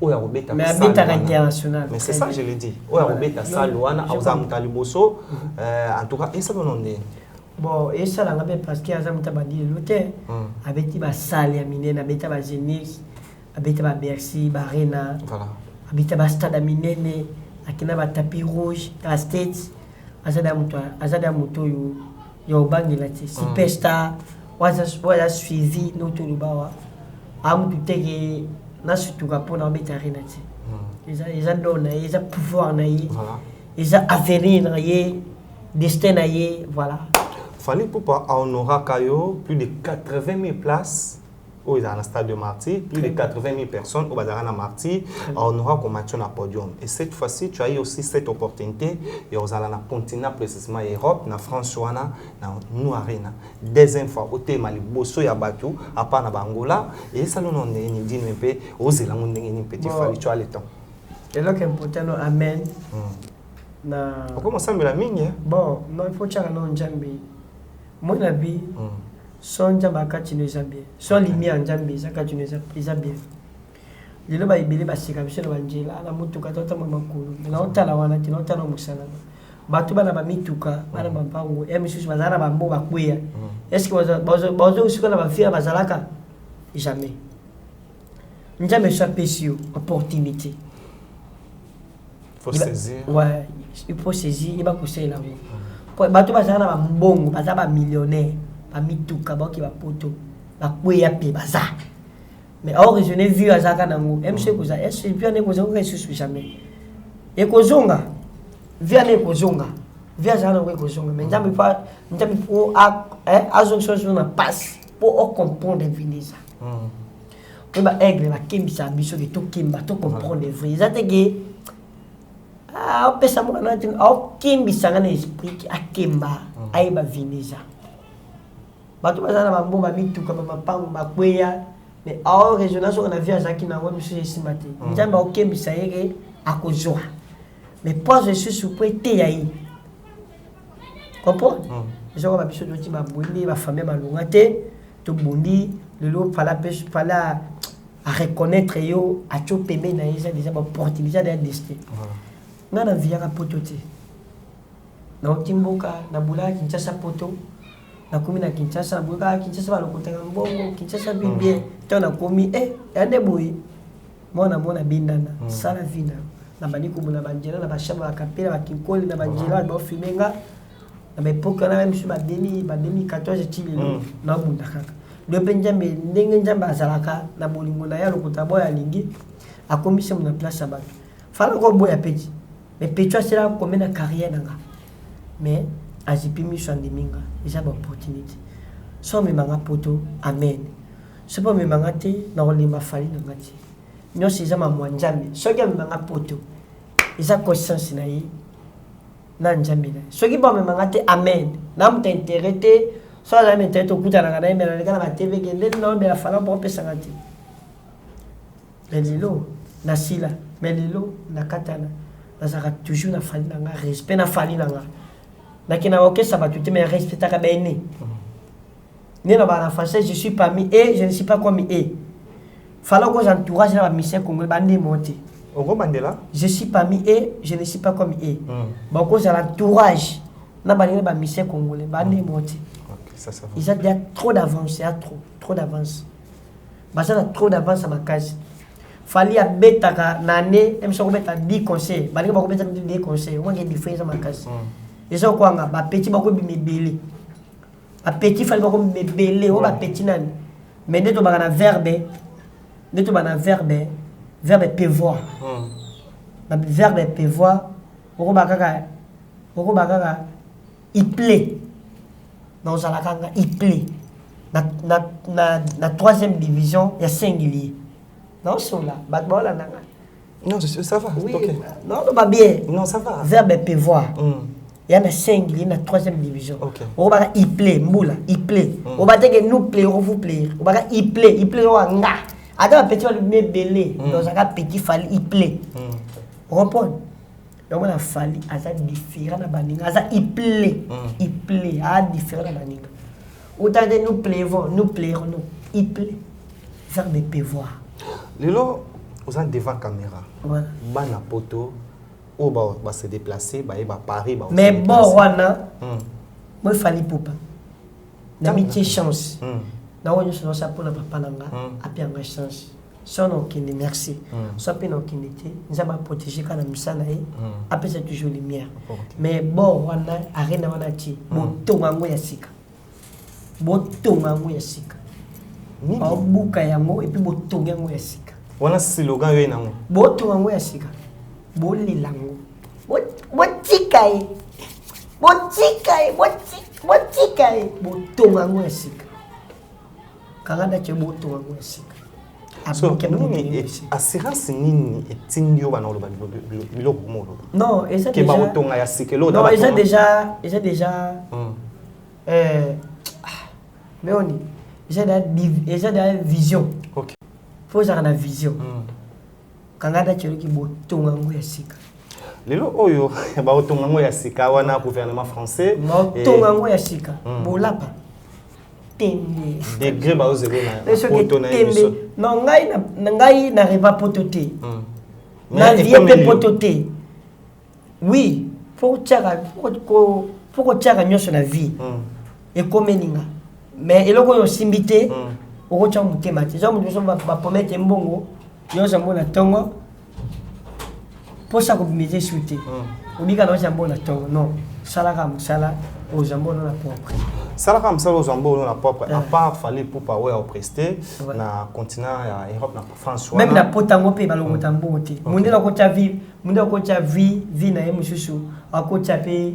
J: où il a
A: mais international.
J: Mais c'est ça que je l'ai dit. Où il a Salouana, Auzam Taliboso, en tout cas, et ça le nom de.
A: Bon, et ça là, parce qu'il y a un tabadi de l'hôtel, avec des salles à miner, avec des Zenith, avec des Bercy, Barena, avec des stades à miner, avec des tapis rouges, à States, Azada Moto, Yobangi, Superstar. Voilà suivi notre lubawa amu tutege na sutuka pona beta renati ils donne ils pouvoir na yi ils avenir na yi destin na yi voilà.
J: Fally Poupa on aura kayo plus de 80 000 places où ils ont un stade de Marty, plus de 80 000 personnes au Bazarana Marty, on aura comme match à podium. Et cette fois-ci, tu as eu aussi cette opportunité, et on a continent précisément Europe, na France, na nous arena. Deuxième fois, au thème Mali, Bosso ya Batu, à part na Bangola, et ça nous on est dit un peu, aux éléments d'un petit Fally, tu as le temps.
A: Et là qui est important, amen.
J: On commence à me la mine.
A: Bon, non il faut que non jambi. Mon avis. Son jamba continue à bien. Son lumière en jambe, ça continue à bien. Les lois ibili basika bisho banjela na mutuka tota mamakulu. Na otala wana tinota no musana. Batu bana ba mituka, bana mampango. Misusu bazana ba mbo bakweya. Est-ce que bazo usuka na bafia bazalaka? Jamais. Njame chapesio opportunité.
J: Faut saisir.
A: Ouais, il faut saisir, il va pousser là. Batu bazana ba mbongo, bazaba millionnaire. Mituka ba ki ba poto ba kweya pe baza mais or je n'ai vu azaka nango MC koza est bien ne koza ko susu jamais e kozonga via ne kozonga via zana ko kozonga mais njambi po azon chose na passe pour comprendre vinisa ba aigle ba kimbisa biso ke to kimba to comprendre vrai zatege o pesa mo na tin o kimbisa na esprit ki akemba ai ba vinisa. Batu bazana bambo ba mituka ba mapango ba kweya mais au régional on a vu azaki na web monsieur Simati njamba okembisa yeke akozoa mais pas je suis surpris te yayi comprends je vois ba biso doti ba bondi ba famille ba longa te to bondi le lot fala à reconnaître yo a chopemé na isa déjà ba opportunité de destin na na via potote na otimboka na bula Kinshasa poto na komi na Kinshasa boka Kinshasa ba lokotanga mbongo Kinshasa bibie to na komi ande boy mona bindana sala vina na baniku na banjela na bashaba ba kapela ba kinkoli na banjela ba fimenga na bepoka na même sur ba 2014 tilelo na bunda kaka le benjambe ndenge njamba azalaka na bolingo na ya lokota boya lingi akomise na place ba fala ko boya petit mais petit c'est là comme na carrière nanga mais azipimi shandiminga isa ba opportunité so me manga poto amen so pas me manga te na olima Fally na ngati nyo siza mamwa njambe so ke me manga poto isa conscience na yi na njambe na so ki ba me manga te amen na mta intérêt so la me tete okuta na kana me na ba TV ke ndeni na be la Fally pour pesa ngati melilo na sila melilo na katana na saka toujours na Fally na nga respect na Fally na nga nakina ok ça va tout mais respecter ka bene ni na ba français je suis parmi et je ne suis pas comme et fallait que j'entourage la mission congolais bande monter
J: Oko Mandela
A: je suis parmi et je ne suis pas comme et bon cause l'entourage na ba ba mission congolais bande monter
J: ça va
A: ils ont déjà trop d'avance, il y a trop d'avance. Bah ça a trop d'avance à ma case. fali ya betaka nane emso beta 10 conseils balinga bako beta 10 conseils on ngi différence makasi eso kwanga ba petit bako bimebele ba petit fali bako bimebele o ba petit nani mais neto bana verbe verbe prévoir ba verbe prévoir oko bakaka il plaît dans la kanga il plaît na troisième division il y a singulier non cela batbola nanga
J: non ça va
A: oui,
J: OK
A: non pas bien
J: non ça va
A: verbe prévoir il y a na singulier na troisième division on va il plaît mboula il plaît on va dire que nous plaît on vous plaît on va il plaît nga ada petit va le belé dans un petit fali il plaît on comprend donc on a fali asa différent na baninga asa il plaît a différent na baninga autant de nous plairons il plaît verbe prévoir
J: lelo vous êtes devant caméra
A: voilà
J: bana poto ou ba se déplacer ba Paris ba
A: mais bon wana moi fali poupa na mitié chance na wonyo so sa pour na papa nanga apia nga chance sono kindi merci so pe no kindi te nzaba protéger kana misana e apesa toujours lumière mais bon wana arena wana ti botonga ngo ya sika buka yango et puis botonga yango ya sika
J: wana slogan yo nango
A: botonga yango ya sika bolilango botikae botonga yango ya sika kanganda che botonga yango ya sika
J: so assurance nini etindio bana oloba biloko molo
A: non et ça
J: déjà ke ba botonga ya sika lo
A: non et ça déjà mais on j'ai des vision
J: OK
A: faut ça na vision kangada chelo ki botonga ngo ya sika
J: lelo oyo ba botonga ngo ya sika wana gouvernement français
A: botonga ngo ya sika bolapa tembe
J: degré ba ozelo na potona
A: tembe non ngai na reba pototé na vie pototé oui faut tchaka nyoso na vie et comme ninga mais eloko yo simbité oko cha mutema ti jamu biso ba promete mbongo yo jambo na tongo posa ko bimize suite ubika na jambo na tongo non salaka musala o jambo na propre
J: salaka musala o jambo na propre à part fallait pour pas ouais au prester na continent ya Europe na France
A: même na potango pe balongo tambo te mundela ko cha vie na ye mususu akocha pe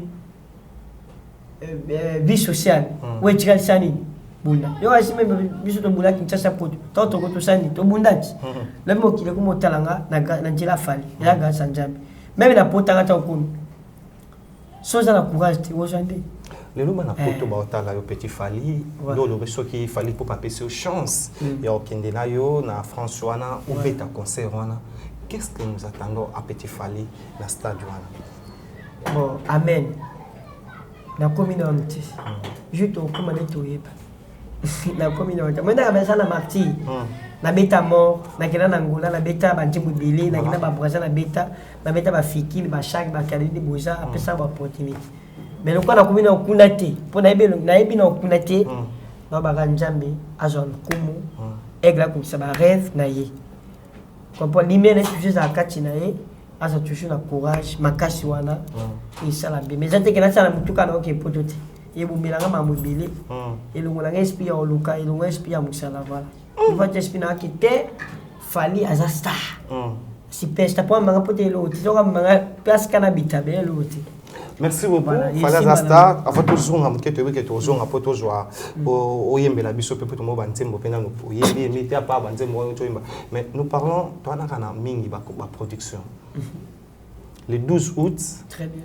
A: vie sociale ou éthique sani bunda yo asime biso to bula kinchasa poto to ko to sani to bundati le mo kile ko motalanga na njila fali ya ga sanjambi même na potanga ta ko soza na courage te ojande
J: lelo bana poto ba otala yo petit fali do le reso qui fali pour pas passer chance ya okende na yo na France wana ou beta concert wana qu'est-ce que nous attendons à petit fali na stade wana
A: bon amen na communauté je te recommande to yeba na communauté moi na besa na marti na beta mort na kina na ngona na beta ba njimbu bile na kina ba braza na beta ba fikili ba chaque ba kalidi boza apesa ba opportunité mais le quoi na communauté okundate po na yebi na okundate na ba ganjambe azon kumu egla ko sa ba rêve na ye comprend limene toujours à kati na ye asa toujours na courage makasi wana isala bien mais zate kena sala mutuka na oke potote ebumela ma mobile elongola esprit ya luka elongola esprit ya musala voilà il va t'esprit na kite fali aza star si pesta po manga pote lo ti zoka manga place kana bitabe lo ti
J: merci beaucoup fali aza star avant tout zonga mketo weke to zonga poto joa oyembela biso pe poto mo bantembo pena no oyembi mete apa bantembo to yemba mais nous parlons toi na kana mingi ba production. Le 12 août,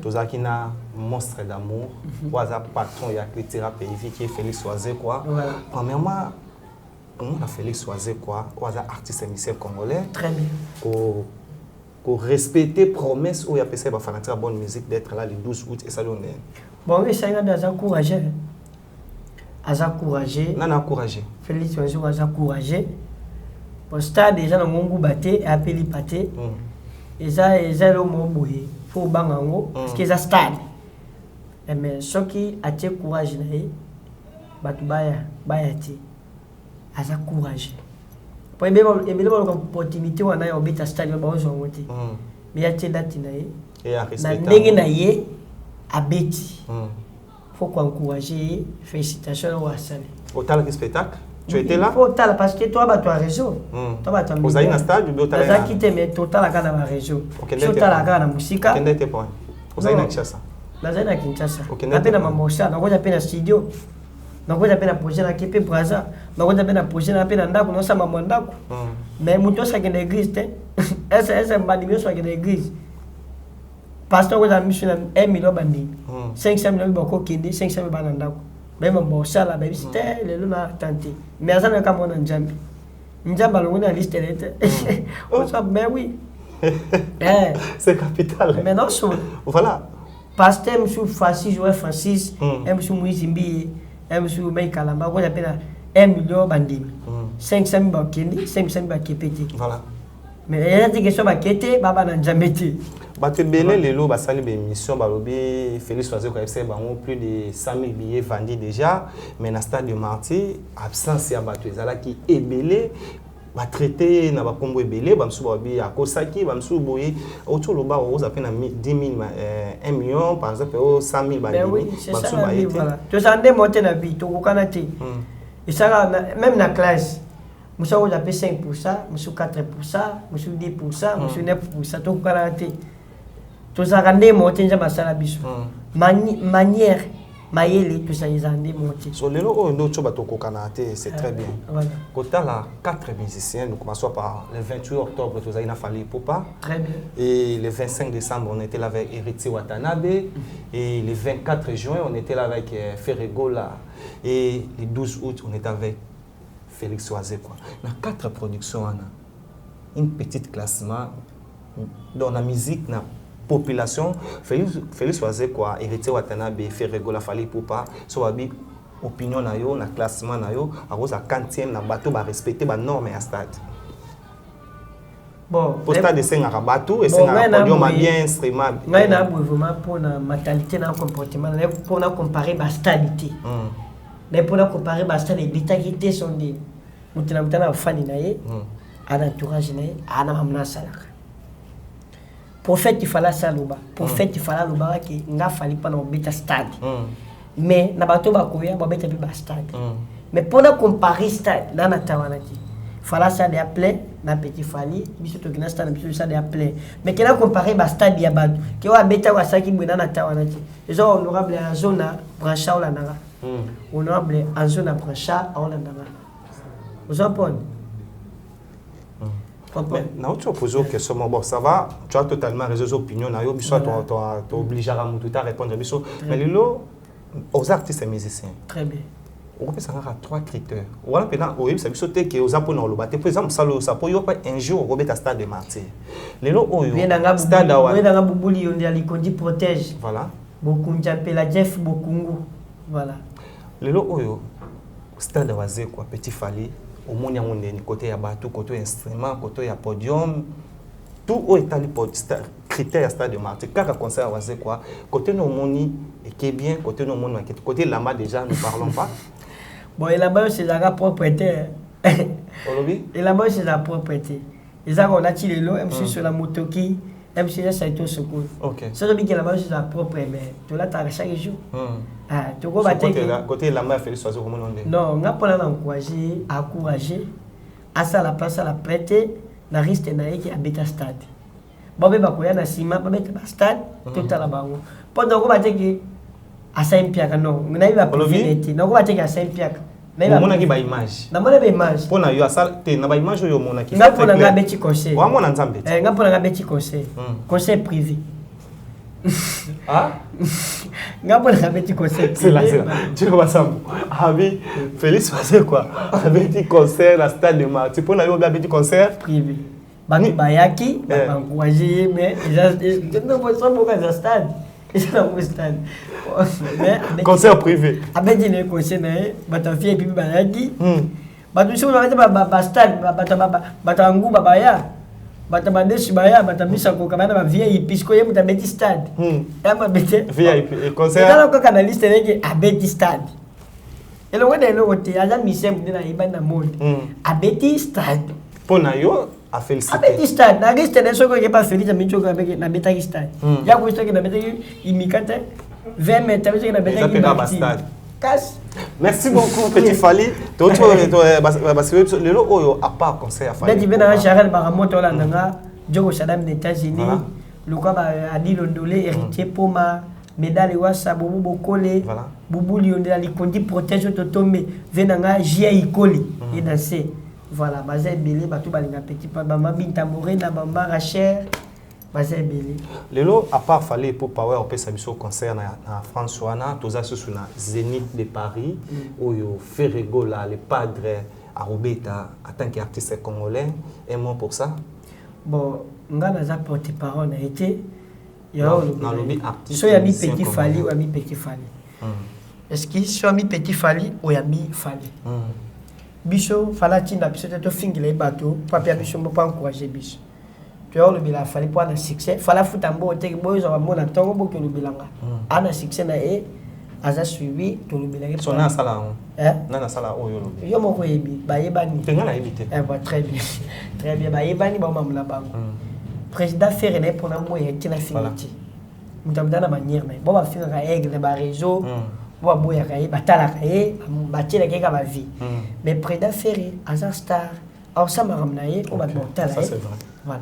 J: nous avons un monstre d'amour. Nous avons un patron de thérapie qui est Félix Oisé. Premièrement, comment on a Félix Oisé? Nous avons un artiste émisseur congolais.
A: Très bien.
J: Pour respecter la promesse où il y a la bonne musique d'être là le 12 août. Et ça, on est.
A: Bon, oui, ça y est, encouragé. Encouragé.
J: Non, encouragé.
A: Félix Oisé a encouragé. Pour stade, déjà, dans mon goût batté, appelé pâté. Et ça le mot boué faut bangango parce que ça stade mais ce qui a été courage là batu baya ti asa courage po ebele ba opportunité wana ya obeta stade ba ozongo te mais ya date na ye na ndenge na ye abeti faut qu'on encourager félicitations au Asali
J: autant que spectacle tu étais là
A: total parce que toi tu as réseau toi tu as
J: vous avez un stade ou
A: total là qui te met total là dans réseau total là dans musique
J: quel était point vous avez un Kinshasa
A: na Kinshasa na mamosa na ngoja pena studio na ngoja pena projet na kepe braza na ngoja pena projet na pena ndako no sama ndako mais muto sa kende église te essa mbadimio sa kende église pasteur ngoja mission na 1 million bandi 500 million bako kende 500 million bana ndako même bon ça là mais c'était le na tenter mais ça na kama na njambi njamba longo na liste lete on ça mais oui
J: c'est capital
A: mais non
J: voilà
A: pasteur monsieur Francis monsieur Moïse Mbi monsieur Maikalamba ko appelle 1 million bandimi 500 000 bakindi 500 000 bakepeti
J: voilà
A: mais il y a des questions bakete baba na njameti
J: bato belé lelo basali be mission balobi Félix Oazeko FC bango plus de 100 000 billets vendus déjà mais na stade de Marty absence ya bato ezala ki ebelé ba traité na ba kombo ebelé ba msuba bi akosaki ba msuba boye autour ba oza pe na 10 000 1 million par exemple 100 000 ba msuba été
A: voilà to sande monter na bi to kokana te et ça même na classe musa oza pe 5%, musu 4%, musu 10%, musu 9% to kokana te to sande monter nja basala biso manière Maïli, tout ça, ils ont démonté.
J: Sur le lot, c'est très bien. Quand on a 4 musiciens, nous commençons par le 28 octobre, tout ça, il a fallu Popa.
A: Très bien.
J: Et le 25 décembre, on était là avec Héritier Watanabe. Et le 24 juin, on était là avec Ferregola. Et le 12 août, on était avec Félix Oazeko. On a 4 productions, on a une petite classement dans la musique. Population Félix Oazeko Héritier Watanabe Ferregola fali Popa so abi opinion na yo na classement na yo a cause 40e na bateau ba respecter ba norme ya stade
A: bon
J: pour stade de 5 bateau et 5 podium bien instrument
A: ngai na vraiment pour na mentalité na comportement pour na comparer ba stabilité mais pour na comparer ba stade bitagité son de mutana mutana fani na ye ana entourage na ye ana mamna salaka prophète il fallait ça loba prophète il fallait loba que nga fali pas dans beta stade mais na bato ba koya ba beta ba stade mais pour na comparer stade na tawana ti fallait ça de appeler na petit fali biso to gina stade biso ça de appeler mais que na comparer ba stade ya bato que wa beta wa saki bwana na tawana ti les honorable en zone brancha ola nanga honorable en zone brancha ola nanga vous comprenez.
J: Mais non, tu as posé une question, bon, ça va, tu as totalement raison, opinion, tu es obligé à répondre. Mais les lots, aux artistes et musiciens.
A: Très bien.
J: On peut s'en avoir 3 critères. Voilà, maintenant, ça veut dire que aux Japonais, par exemple, ça peut y avoir un jour, on va stade de Marty. Les lots,
A: stade de Marty. On protège.
J: Voilà.
A: Beaucoup de la Jeff, beaucoup. Voilà.
J: Les lots, stade de Oazeko, petit fali. Au monde, il y a côté ya bateau, côté instrument, côté ya podium, tout au état les critères stade de Marty. Car le concert Oazeko, côté nos moni et qui est bien, côté nos moni côté là-bas déjà nous parlons pas.
A: Bon, et là-bas c'est la propriété. Et là-bas c'est la propriété. Et ça on a tiré l'eau, même sur la moto qui, même si ça a été au secours.
J: OK.
A: Ça veut dire que là-bas c'est la propre, mais tu l'as t'as chaque jour. Ah, tu vois
J: côté la main Félix Oazeko comment on dit.
A: Non, on a pas encourager à ça la place à la prêter na risque na qui habite stade. Bobe ba ko ya na sima ba beta stade tout à la bango. Pendant ko ba te ki à Saint-Pierre non, on a eu la propriété. Non ko ba te ki à Saint-Pierre.
J: Mais on a qui ba image.
A: Na mona ba image.
J: Pona yo asala te na ba image yo mona ki.
A: Nga pona nga beti conseil.
J: Wa mona nzambe.
A: Nga pona nga beti conseil. Conseil privé.
J: Ah?
A: Nga pona nga beti conseil.
J: C'est là. Tu vois ça. Abi Félix Oazeko avec petit concert à stade de Marty. Pona yo ba petit concert
A: privé. Bani bayaki, ba encourager mais ils non pas ça pour le stade. Ils sont au stade.
J: Mais concert privé.
A: Avec des conseils ba ta fille puis bayaki. Ba tout ça ba stade ba ngu ba ya. Bata bandeshi baya bata misa ko kamana ba VIP puisque yemu ta beti stade. Yama beti
J: VIP concert.
A: Kana ko kana liste neke a beti stade. Elo wenda elo wote aza misem dina ibana monde. A beti stade.
J: Pour yo a félicité.
A: Avec stade, na stade soko ke pas félicité mais choka avec na beta stade. Ya ko stade na beta imikate 20 mètres avec na beta
J: stade.
A: Casse.
J: Merci beaucoup Petit Fally. Parce que le lot oyo a pas conseil à faire.
A: Dès que na Charles Baramoto là nga Djoko Sadam des États-Unis, le quoi Adi Londolé héritier Poma médaille wasa bobu bokole bobu lionde ali kondi protège to tomber venanga jia ikoli et danser. Voilà, bazé belé batou balinga petit pa bama binta morena bamba Rachel bazé belé.
J: Lelo à part Fally pour power on peut s'amuser concert na France wana toza sous na Zénith de Paris oyo Ferrego là le padre Arobeta en tant qu'artiste congolais un mot pour ça.
A: Bon, nga naza porte-parole a été
J: dans lobby artiste.
A: So yami Petit Fally ou yami Petit Fally. Est-ce que so yami Petit Fally ou yami Fally? Biso fala tinda biso to fingile bato papia biso mo pas encourager biso. Tu as le bila Fally pour un succès, fala futambo te boyo za mona tongo bo ke le bilanga. Ana succès na e aza suivi to le bilanga.
J: So na sala na sala oyo lobi.
A: Yo moko yebi ba yebani.
J: Tenga na yebite.
A: Très bien. Très bien ba yebani ba mamula bango. Président Ferrené pour un moyen qui n'a fini. Nous avons dans manière mais bon va finir à aigle ba réseau. Bon boya kaye batala kaye bâtir la keka ma vie. Mais président Ferré asa star ensemble ramnaye on va monter là.
J: Ça c'est vrai.
A: Voilà.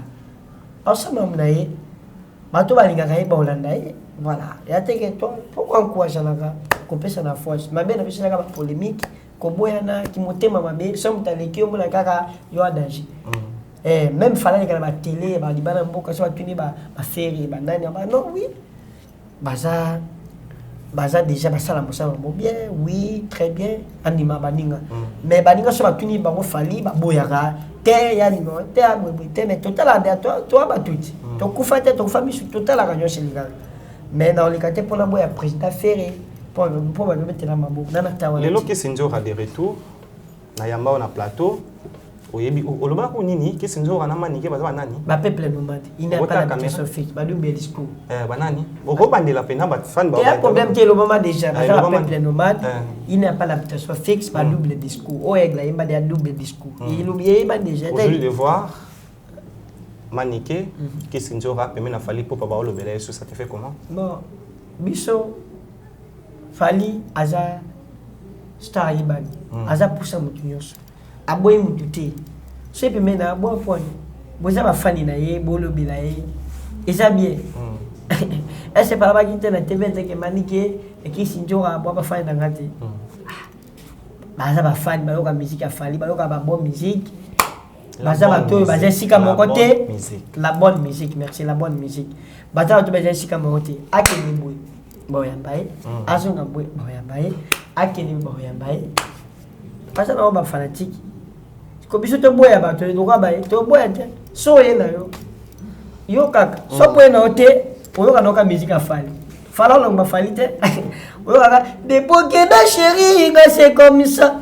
A: Ensemble ramnaye bato balinga kaye ba holandaye. Voilà. Et à que toi pourquoi encourager là qu'on peut ça na force. Ma belle na la polémique ko boya na ki motema mabe somme taleki on la kaka yo danger. Même fallait que la télé ba di bana mboka so tuni ba Ferré ba nani ba non oui. Baza déjà basala mosala bien oui très bien anima baninga mais baninga so batuni bango Fally ba boyaka te ya ni no te te mais total à toi batuti to kufa te to famille sur total à ganyo selinga mais dans le cas pour la boya président Ferré pour ba mettre la mabo nana tawa
J: les loki sinjo a de retour na yamba on a plateau oyebi oloba ko nini ki sinjo na manike baza nani
A: ba peuple nomade il n'y a pas d'habitation fixe ba double discours
J: banani oko bandela pena ba fan ba
A: il y a problème que le moment déjà ba peuple nomade il n'y a pas d'habitation fixe ba double discours o egla yemba de double discours il oublie ba déjà
J: aujourd'hui de voir manike ki sinjo ra permet na Fally pour ba olobela eso ça te fait comment
A: bon biso Fally aza star yibani aza poussa mutu nyonso aboyi mutu te so epe me na abo poni boza bafani na ye bolobela ye eza bien ese pala bakite na tv nzeke manike ekisinjoka abo bafani na nga te baza bafani bayoka musique ya Fally bayoka babon musique baza bato oyo baza esika moko te la bonne musique merci la bonne musique baza bato baza esika moko te akende boye baoyamba ye azonga boye baoyamba ye akende baoyamba ye baza na oyo bafanatique ko biso to boya bato loka baye to boya te so ye na yo kaka so boya na ote oyo kanoka musique ya Fally fala longa Fally te oyo kaka depuis na chérie nga c'est comme ça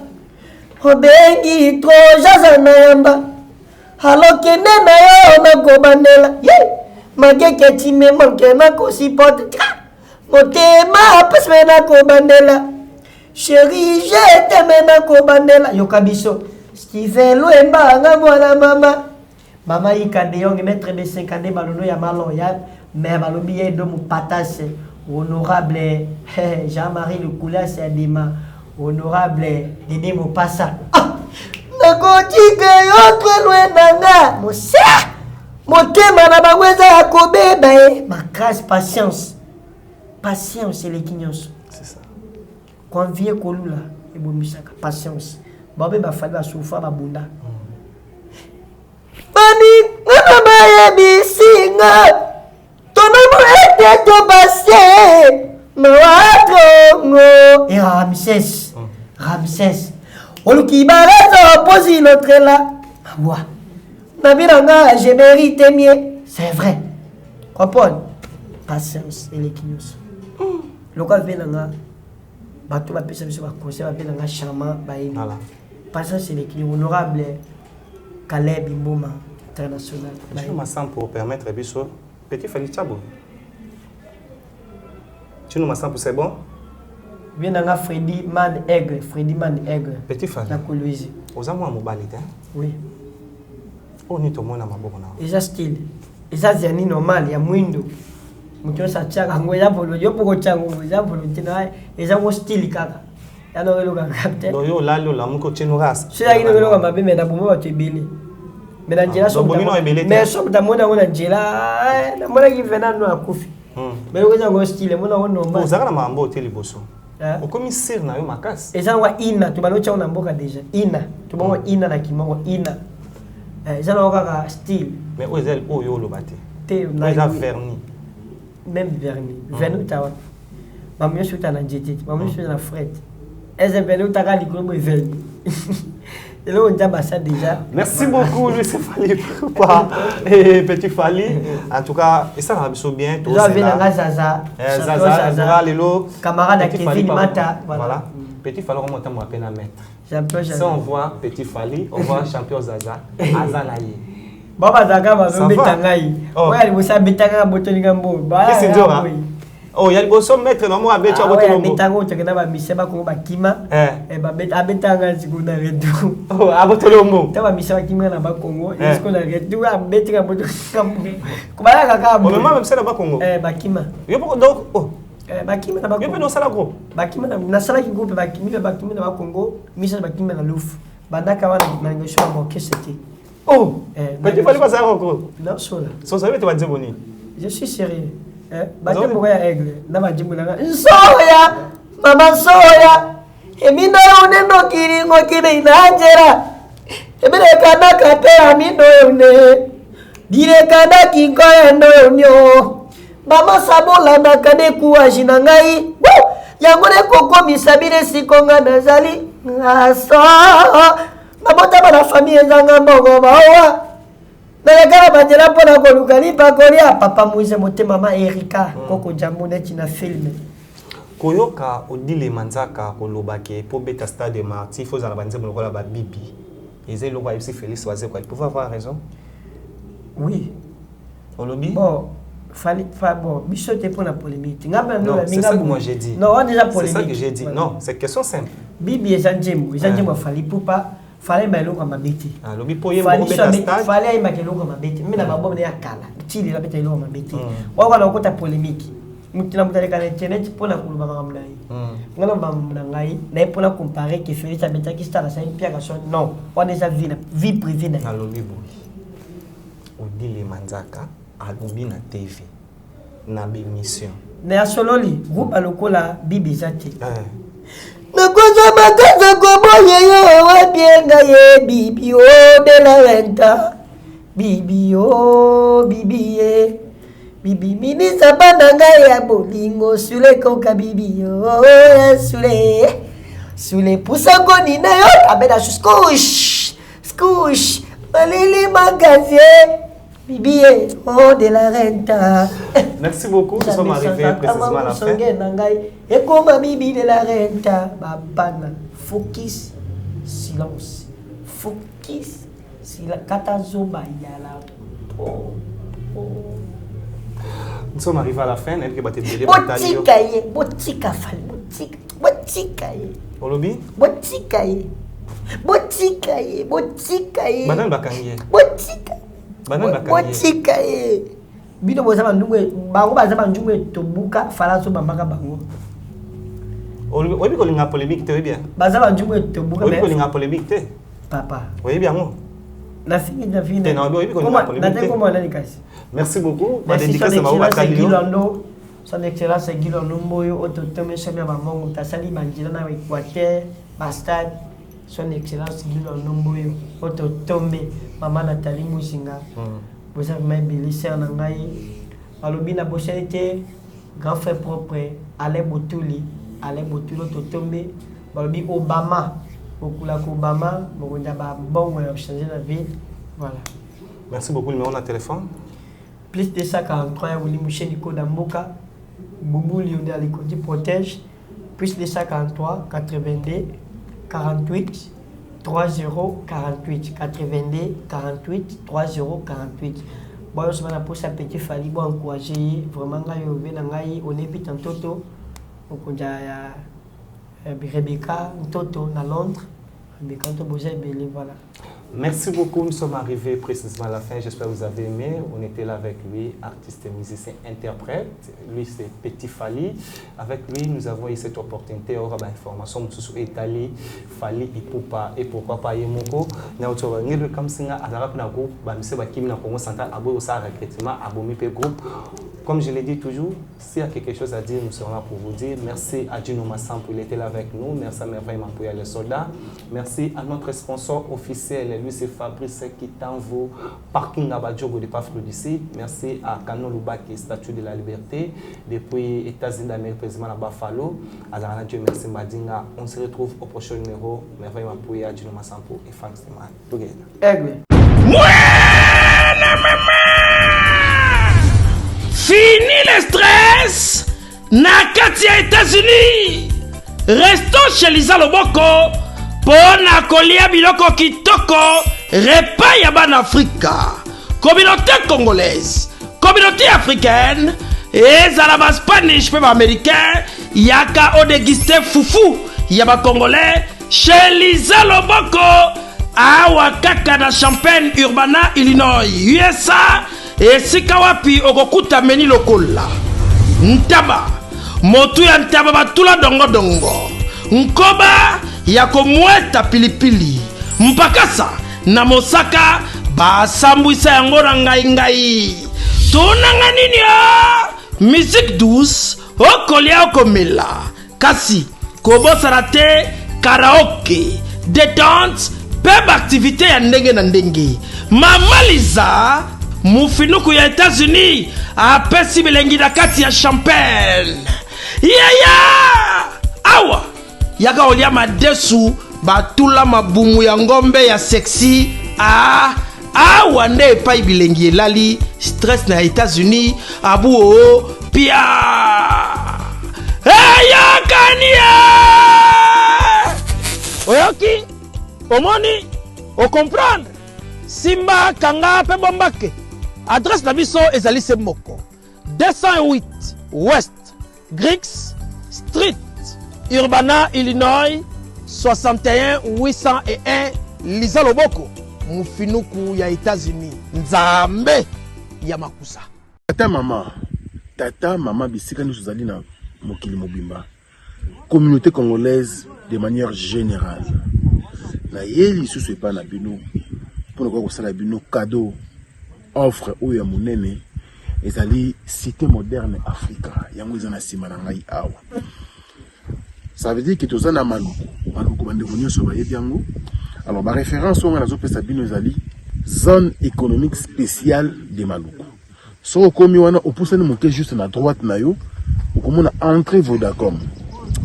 A: obengi trop jaza na yamba halokende na yo na kobandela ye mageke time manke na ko supporte motema pasme na kobandela chérie je t'aime na kobandela yo kabiso Steven Luemba nga mwana mama ikande yonge maître B50 balono ya maloya mais balobi ye do mu patase honorable Jean-Marie Le Coulas Adima honorable Dede Mopassa nakotike yo très loin nanga mosa motema na bangweza ya kobeba e ma grâce patience c'est les kinyos
J: c'est ça
A: convier kolula e bomisaka patience babe ba Fally ba soufa ba bunda bani ngana baye bisinga tono mo ete to basse no atrongo et Ramsès oluki barazo posi notre là wa na biranga je mérite mieux c'est vrai comprendre patience et les kinos local venanga bato ba pesa biso ba conseil ba venanga chama ba yini patience c'est les kinos honorable Caleb Mboma international
J: je m'assens pour permettre biso petit Fally Tchabo tu nous m'assens pour c'est bon
A: venanga Freddy Man Aigle
J: petit Fally
A: na Kolwezi
J: aux amours mobile
A: oui
J: On est au moins à ma bonne.
A: Et ça style. Et ça c'est un normal, il y a mwindo. Mtu sa changa ngoya polo yo poko chango ngoya polo tina et ça mo style kaka. Ya no lo capteur.
J: No yo la muko cheno ras.
A: C'est là qui no lo mabe mais na bomo tu belé. Mais na njela so mais so ta mona ona njela na mona ki vena no akufi. Mais le ngo style mona ono normal.
J: Vous avez na mambo hotel bosso. O commissaire na yo makasi.
A: Et ça wa ina tu balo cha ona mboka déjà. Ina. Tu bongo ina na kimongo ina. Ça na kaka style.
J: Mais ozel oyo lo baté.
A: Te
J: na vernis.
A: Même vernis. Vernis tawa. Mamyo suta na njeti, mamyo suta na fret. Est-ce vernis ta kali ko boy vernis. Et là on t'a ça déjà.
J: Merci beaucoup Louis Fali et Petit Fali. En tout cas, et ça va bien tout
A: ça. Là Zaza.
J: Zaza Lelo.
A: Camarade à Kevin Mata.
J: Voilà. Petit Fali on monte à peine à mettre.
A: Si
J: on voit Petit Fali, on voit champion Zaza. Azalaye.
A: Baba Zaga va betangai. Ouais, il vous a betanga botoni gambo.
J: Qu'est-ce que c'est oh, il y a le beau mettre non moi avec toi
A: botono. Ah, betango tu kana ba miseba ko ba kima. Et ba betanga sikuna redu.
J: Oh, abotolombo.
A: Ta ba miseba kima na ba Congo, est-ce qu'on a redu a betinga botono gambo. Ko ba ka ka.
J: Oh, même ça na ba Congo.
A: Ba kima.
J: Yo donc oh.
A: Ba kima na ba Congo.
J: Yo pe no sala groupe.
A: Ba kima na sala ki groupe ba kima na ba Congo, misa ba kima na Louf. Bandaka wana na négociation ba c'était.
J: Oh, Petit Fali pas ça encore.
A: Non, ça.
J: So ça veut te dire boni.
A: Je suis sérieux. Bate boya aigle. Na ba jimu na. Soya, mama soya. Emi no unendo kiringo kire inajera. Emi le kana kapera mi no ne. Dire kana kinko endo nyo. Mama sabola na kade kuwa jinangai. Yango ne koko misabire sikonga nazali. Aso. Mabota ba la famille ezanga mbongo bawa. Na yakara banjela pona ko lukali pa kolia papa muise mote mama Erika koko jambo neti na film.
J: Koyoka odile manzaka kolobake po beta stade marti faut za banze mokola ba bibi. Ezé lo kwa FC Félix Wazé quoi, il pouvait avoir raison.
A: Oui.
J: Olobi?
A: Bon, fallait bon, bichoté pour la polémique.
J: Non, c'est ça que moi j'ai dit.
A: Non, on déjà polémique.
J: C'est ça que j'ai dit. Non, c'est question simple.
A: Bibi et Zanjemo fallait pour pas fallait ba eloko mabeti.
J: Ah, lobi poye mo beta stade.
A: Fallait ay makeloko mabeti. Mimi na babo na yakala. Tili la beta eloko mabeti. Wa na kota polémique. Mutina mutale kana internet pour la kuluba ngamnai. Ngana bamna ngai na pour la comparer que Félix abeta ki star ça une pierre non, on déjà vie privée na.
J: Alobi boy. Odile manzaka alobi na TV na bémission.
A: Na sololi groupe alokola bibi zate. Nakoza makaza koboye yo wapienga ye bibi o de la renta. Bibi o bibi ye. Bibi mini sabandanga ya bolingo sule koka bibi o sule pusa koni na yo abeda scouche malili magazie bibi o de la renta.
J: Merci beaucoup, nous sommes arrivés précisément à la fin.
A: Et comme bibi de la renta babana focus silence focus silence katazoba yala
J: Nous sommes arrivés à la fin, elle qui va te dire
A: botika
J: Olobi?
A: Botika
J: Banan bakangie.
A: Botika bino boza bandungwe bango baza bandungwe tobuka falaso bambaka bango.
J: Oyebi kolinga polémique te bien.
A: Baza bandungwe tobuka
J: mais. Oyebi kolinga polémique te.
A: Papa.
J: Oyebi yango.
A: Na fini.
J: Te na oyebi kolinga polémique te.
A: Comment on kasi.
J: Merci beaucoup. Ma dédicace ma oba
A: Kalio. Son excellence Guilando Mboyo ototome semia ba mongo tasali banjila na Equateur Bastard. Son excellence Guilando Mboyo ototome mama Nathalie Musinga. Vous avez même bélisser en angai. Alobina Bochete, grand frère propre, Alain Botouli totombe. Balobi Obama, Okula Obama, Mogonjaba bon changer la vie. Voilà.
J: Merci beaucoup. Le numéro de téléphone.
A: Plus de 143, Willy Mouché Nico Damboka, Boubou Lionel Alikoti protège. Plus de 143, 82, 48. 3048 82 48 3048. Bon, je vais pour ça Petit Fali bon encourager vraiment ngai on est vite en toto donc on a Rebecca Toto na Londres Rebecca to boza belé voilà.
J: Merci beaucoup, nous sommes arrivés précisément à la fin, j'espère que vous avez aimé. On était là avec lui, artiste, musicien, interprète. Lui, c'est Petit Fally. Avec lui, nous avons eu cette opportunité d'avoir des informations sur Italie, Fally, Ipupa, et pourquoi pas Yemoko. Nous avons eu comme ça, à la groupe, nous avons central, groupe. Comme je l'ai dit toujours, s'il y a quelque chose à dire, nous serons là pour vous dire. Merci à Dino Massan pour être là avec nous. Merci à Merveille Mampoya les soldats. Merci à notre sponsor officiel, lui c'est Fabrice Kitanvo, Parking Abadjogo de Pafro d'ici. Merci à Canon Lubaki, Statue de la Liberté, depuis États-Unis d'Amérique, président à Buffalo. À la radio, merci Madinga. On se retrouve au prochain numéro. Merveille Mampoya, Dino Massan et Frank Steman. Together.
C: Fini le stress na kati ya États-Unis. Restons chez Lisa Loboko pona kolia biloko kitoko repas ya bana Afrika. Communauté congolaise, communauté africaine, ezala ba Spanish pe ba américain yaka o déguster fufu ya ba congolais chez Lisa Loboko awa kaka na Champaign Urbana, Illinois, USA. Esika wapi okokuta meni lokola ntaba motu ya ntaba batula dongo dongo nkoba ya komweta pilipili mpakasa na mosaka basambwisa yango na ngai tunanga nini musique douce okolia okomela kasi kobosana te karaoke détente peba activité ya ndenge na ndenge mamaliza mufinuku ya États-Unis apesi bilengi na kati ya Champagne. Awa yaka olia madesu batula mabumu ya ngombe ya sexy awa nde epai bilengi elali stress na États-Unis abu pia yakania oyoki omoni o comprendre Simba Kanga pe bombake. Adresse la biso ezali se moko 208 West Griggs Street, Urbana, Illinois 61 801 Lisa Loboko, mufinuku ya États-Unis. Nzambe ya makusa.
D: Tata mama bisika nous zali na mokili mobimba. Communauté congolaise de manière générale. Na yeli susu pa na bino pour nous kosala bino cadeau offre oyo ya monene ezali cité moderne Africa yango ezana sima na ngai awa. Ça veut dire que tous na maluku bande konyo so bayebi yango. Alors ma référence on a zo pesa bino ezali zone économique spéciale de Maluku. So komi wana opusani moke juste na droite na yo okomona entrée Vodacom.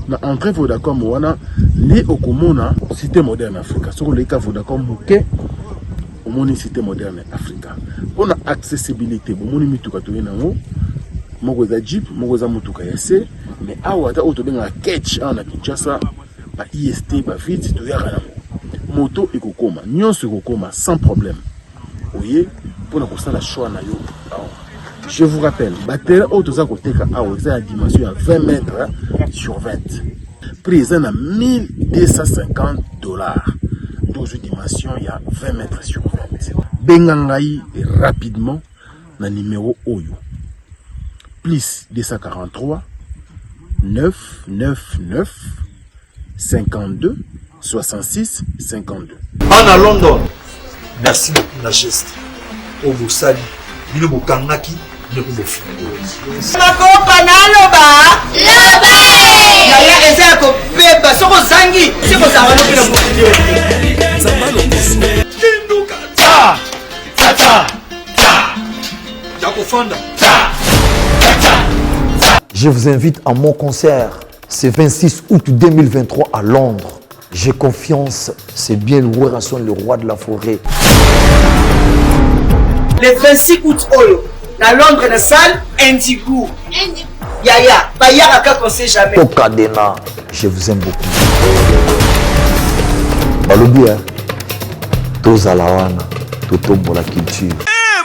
D: Na entrée Vodacom wana li okomona cité moderne Africa. So le ka Vodacom moke omoni cité moderne Africa. On a accessibilité bomoni mituka to yenango moko za Jeep moko za mutuka ya se mais awa ta auto benga catch na Kinshasa ba IST ba vite to yaka nango moto ekokoma nyonso ekokoma sans problème. Voyez pour na kosala choix na yo. Je vous rappelle, batterie auto za koteka awa za dimension à 20 mètres sur 20. Prix à $1250. 12 dimensions, il y a 20 mètres sur 20. Bengangai rapidement na numéro Oyo. Plus 243 999 52 66 52.
E: À London, merci beaucoup la geste. Au Boussali, il est au Kanaki, il est au Bofingo.
F: Makopa na loba. Loba. Yaya eza ko beba soko zangi, siko za wano kina mukidi.
E: Zamalo koso. Kinduka. Ta. Ta ta. Ta. Yako fanda. Ta.
G: Je vous invite à mon concert, c'est 26 août 2023 à Londres. J'ai confiance, c'est bien loué Rasson, le roi de la forêt.
F: Le 26 août, à Londres, la salle Indigo. Yaya, Bayaraka qu'on sait jamais.
G: Tokadena, je vous aime beaucoup. Balobi, Tozalawana, Totombo la culture.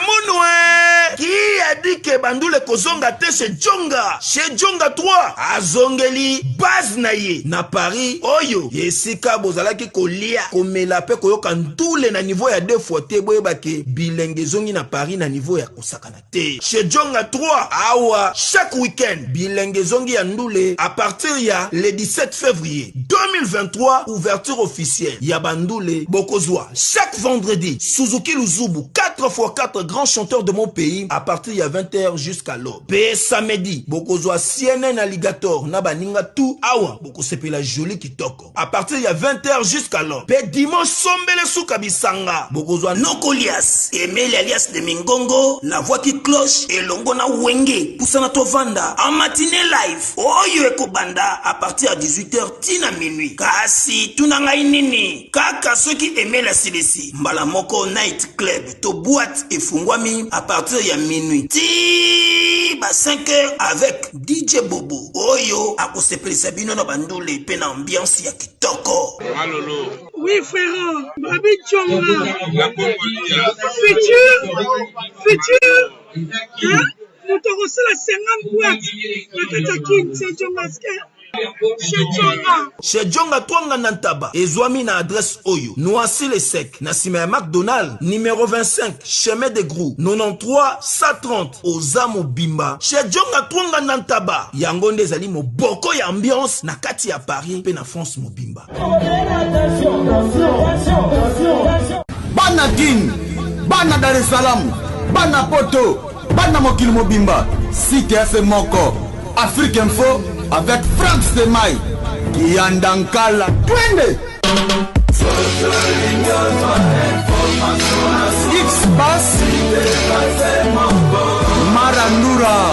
C: Mounoué, qui a dit que bandule kozonga te chez Djonga. Chez Djonga 3, azongeli base na ye na Paris. Oyo, yesika bozalaki kolia, komela pe koyoka ndule na niveau ya 2 fois te boye bake bilenge zongi na Paris na niveau ya kosakana te. Chez Djonga 3, awa, chaque week-end, bilenge zongi ya ndule, à partir ya le 17 février 2023, ouverture officielle ya bandule bokozwa. Chaque vendredi, Suzuki Luzubu, 4x4 grands chanteurs de mon pays, à partir ya 20h jusqu'à l'aube. Pe samedi, bokozwa CNN Alligator, na baninga tout, awa, bokosepe la jolie kitoko. À partir ya 20h jusqu'à l'aube. Pe dimanche, sombele souka bisanga, bokozwa Nokolias, Emile alias de Mingongo, la voix qui cloche, et longo na wenge, poussana tovanda, en matinée live, oyo ekobanda, à partir à 18h, tina minuit. Kasi, tunanga inini, kaka ceux qui aimaient la CDC, Mbalamoko Night Club, to boîte et fungwami, à partir ya minuit. Ti, ba 5h avec DJ Bobo, oyo, akosepeli sabino na bandule, pe na ambiance ya kitoko.
H: Malolo. Oui, frère, Babi Djonga. Futur. Hein? Nous t'avons reçu la 50 boîtes. La Katakin, c'est Djonga.
C: Chez Djonga Twanga Nantaba, Ezwami na adresse Oyo, Noisy le Sec, Nassime McDonald, numéro 25, chemin de Grou, 93 130, Ozamo Bimba. Chez Djonga Twanga Nantaba, Yangonde Zali mo boko ya ambiance, na kati ya Paris, pe na France mo Bimba.
I: Bana Kin, Bana Dar es Salaam, Bana Poto, Bana Mokili Mobimba, CTF Moko, Afrique Info, avec Franck Stemai, Yandankala, Twende. X-Bass, Marandura.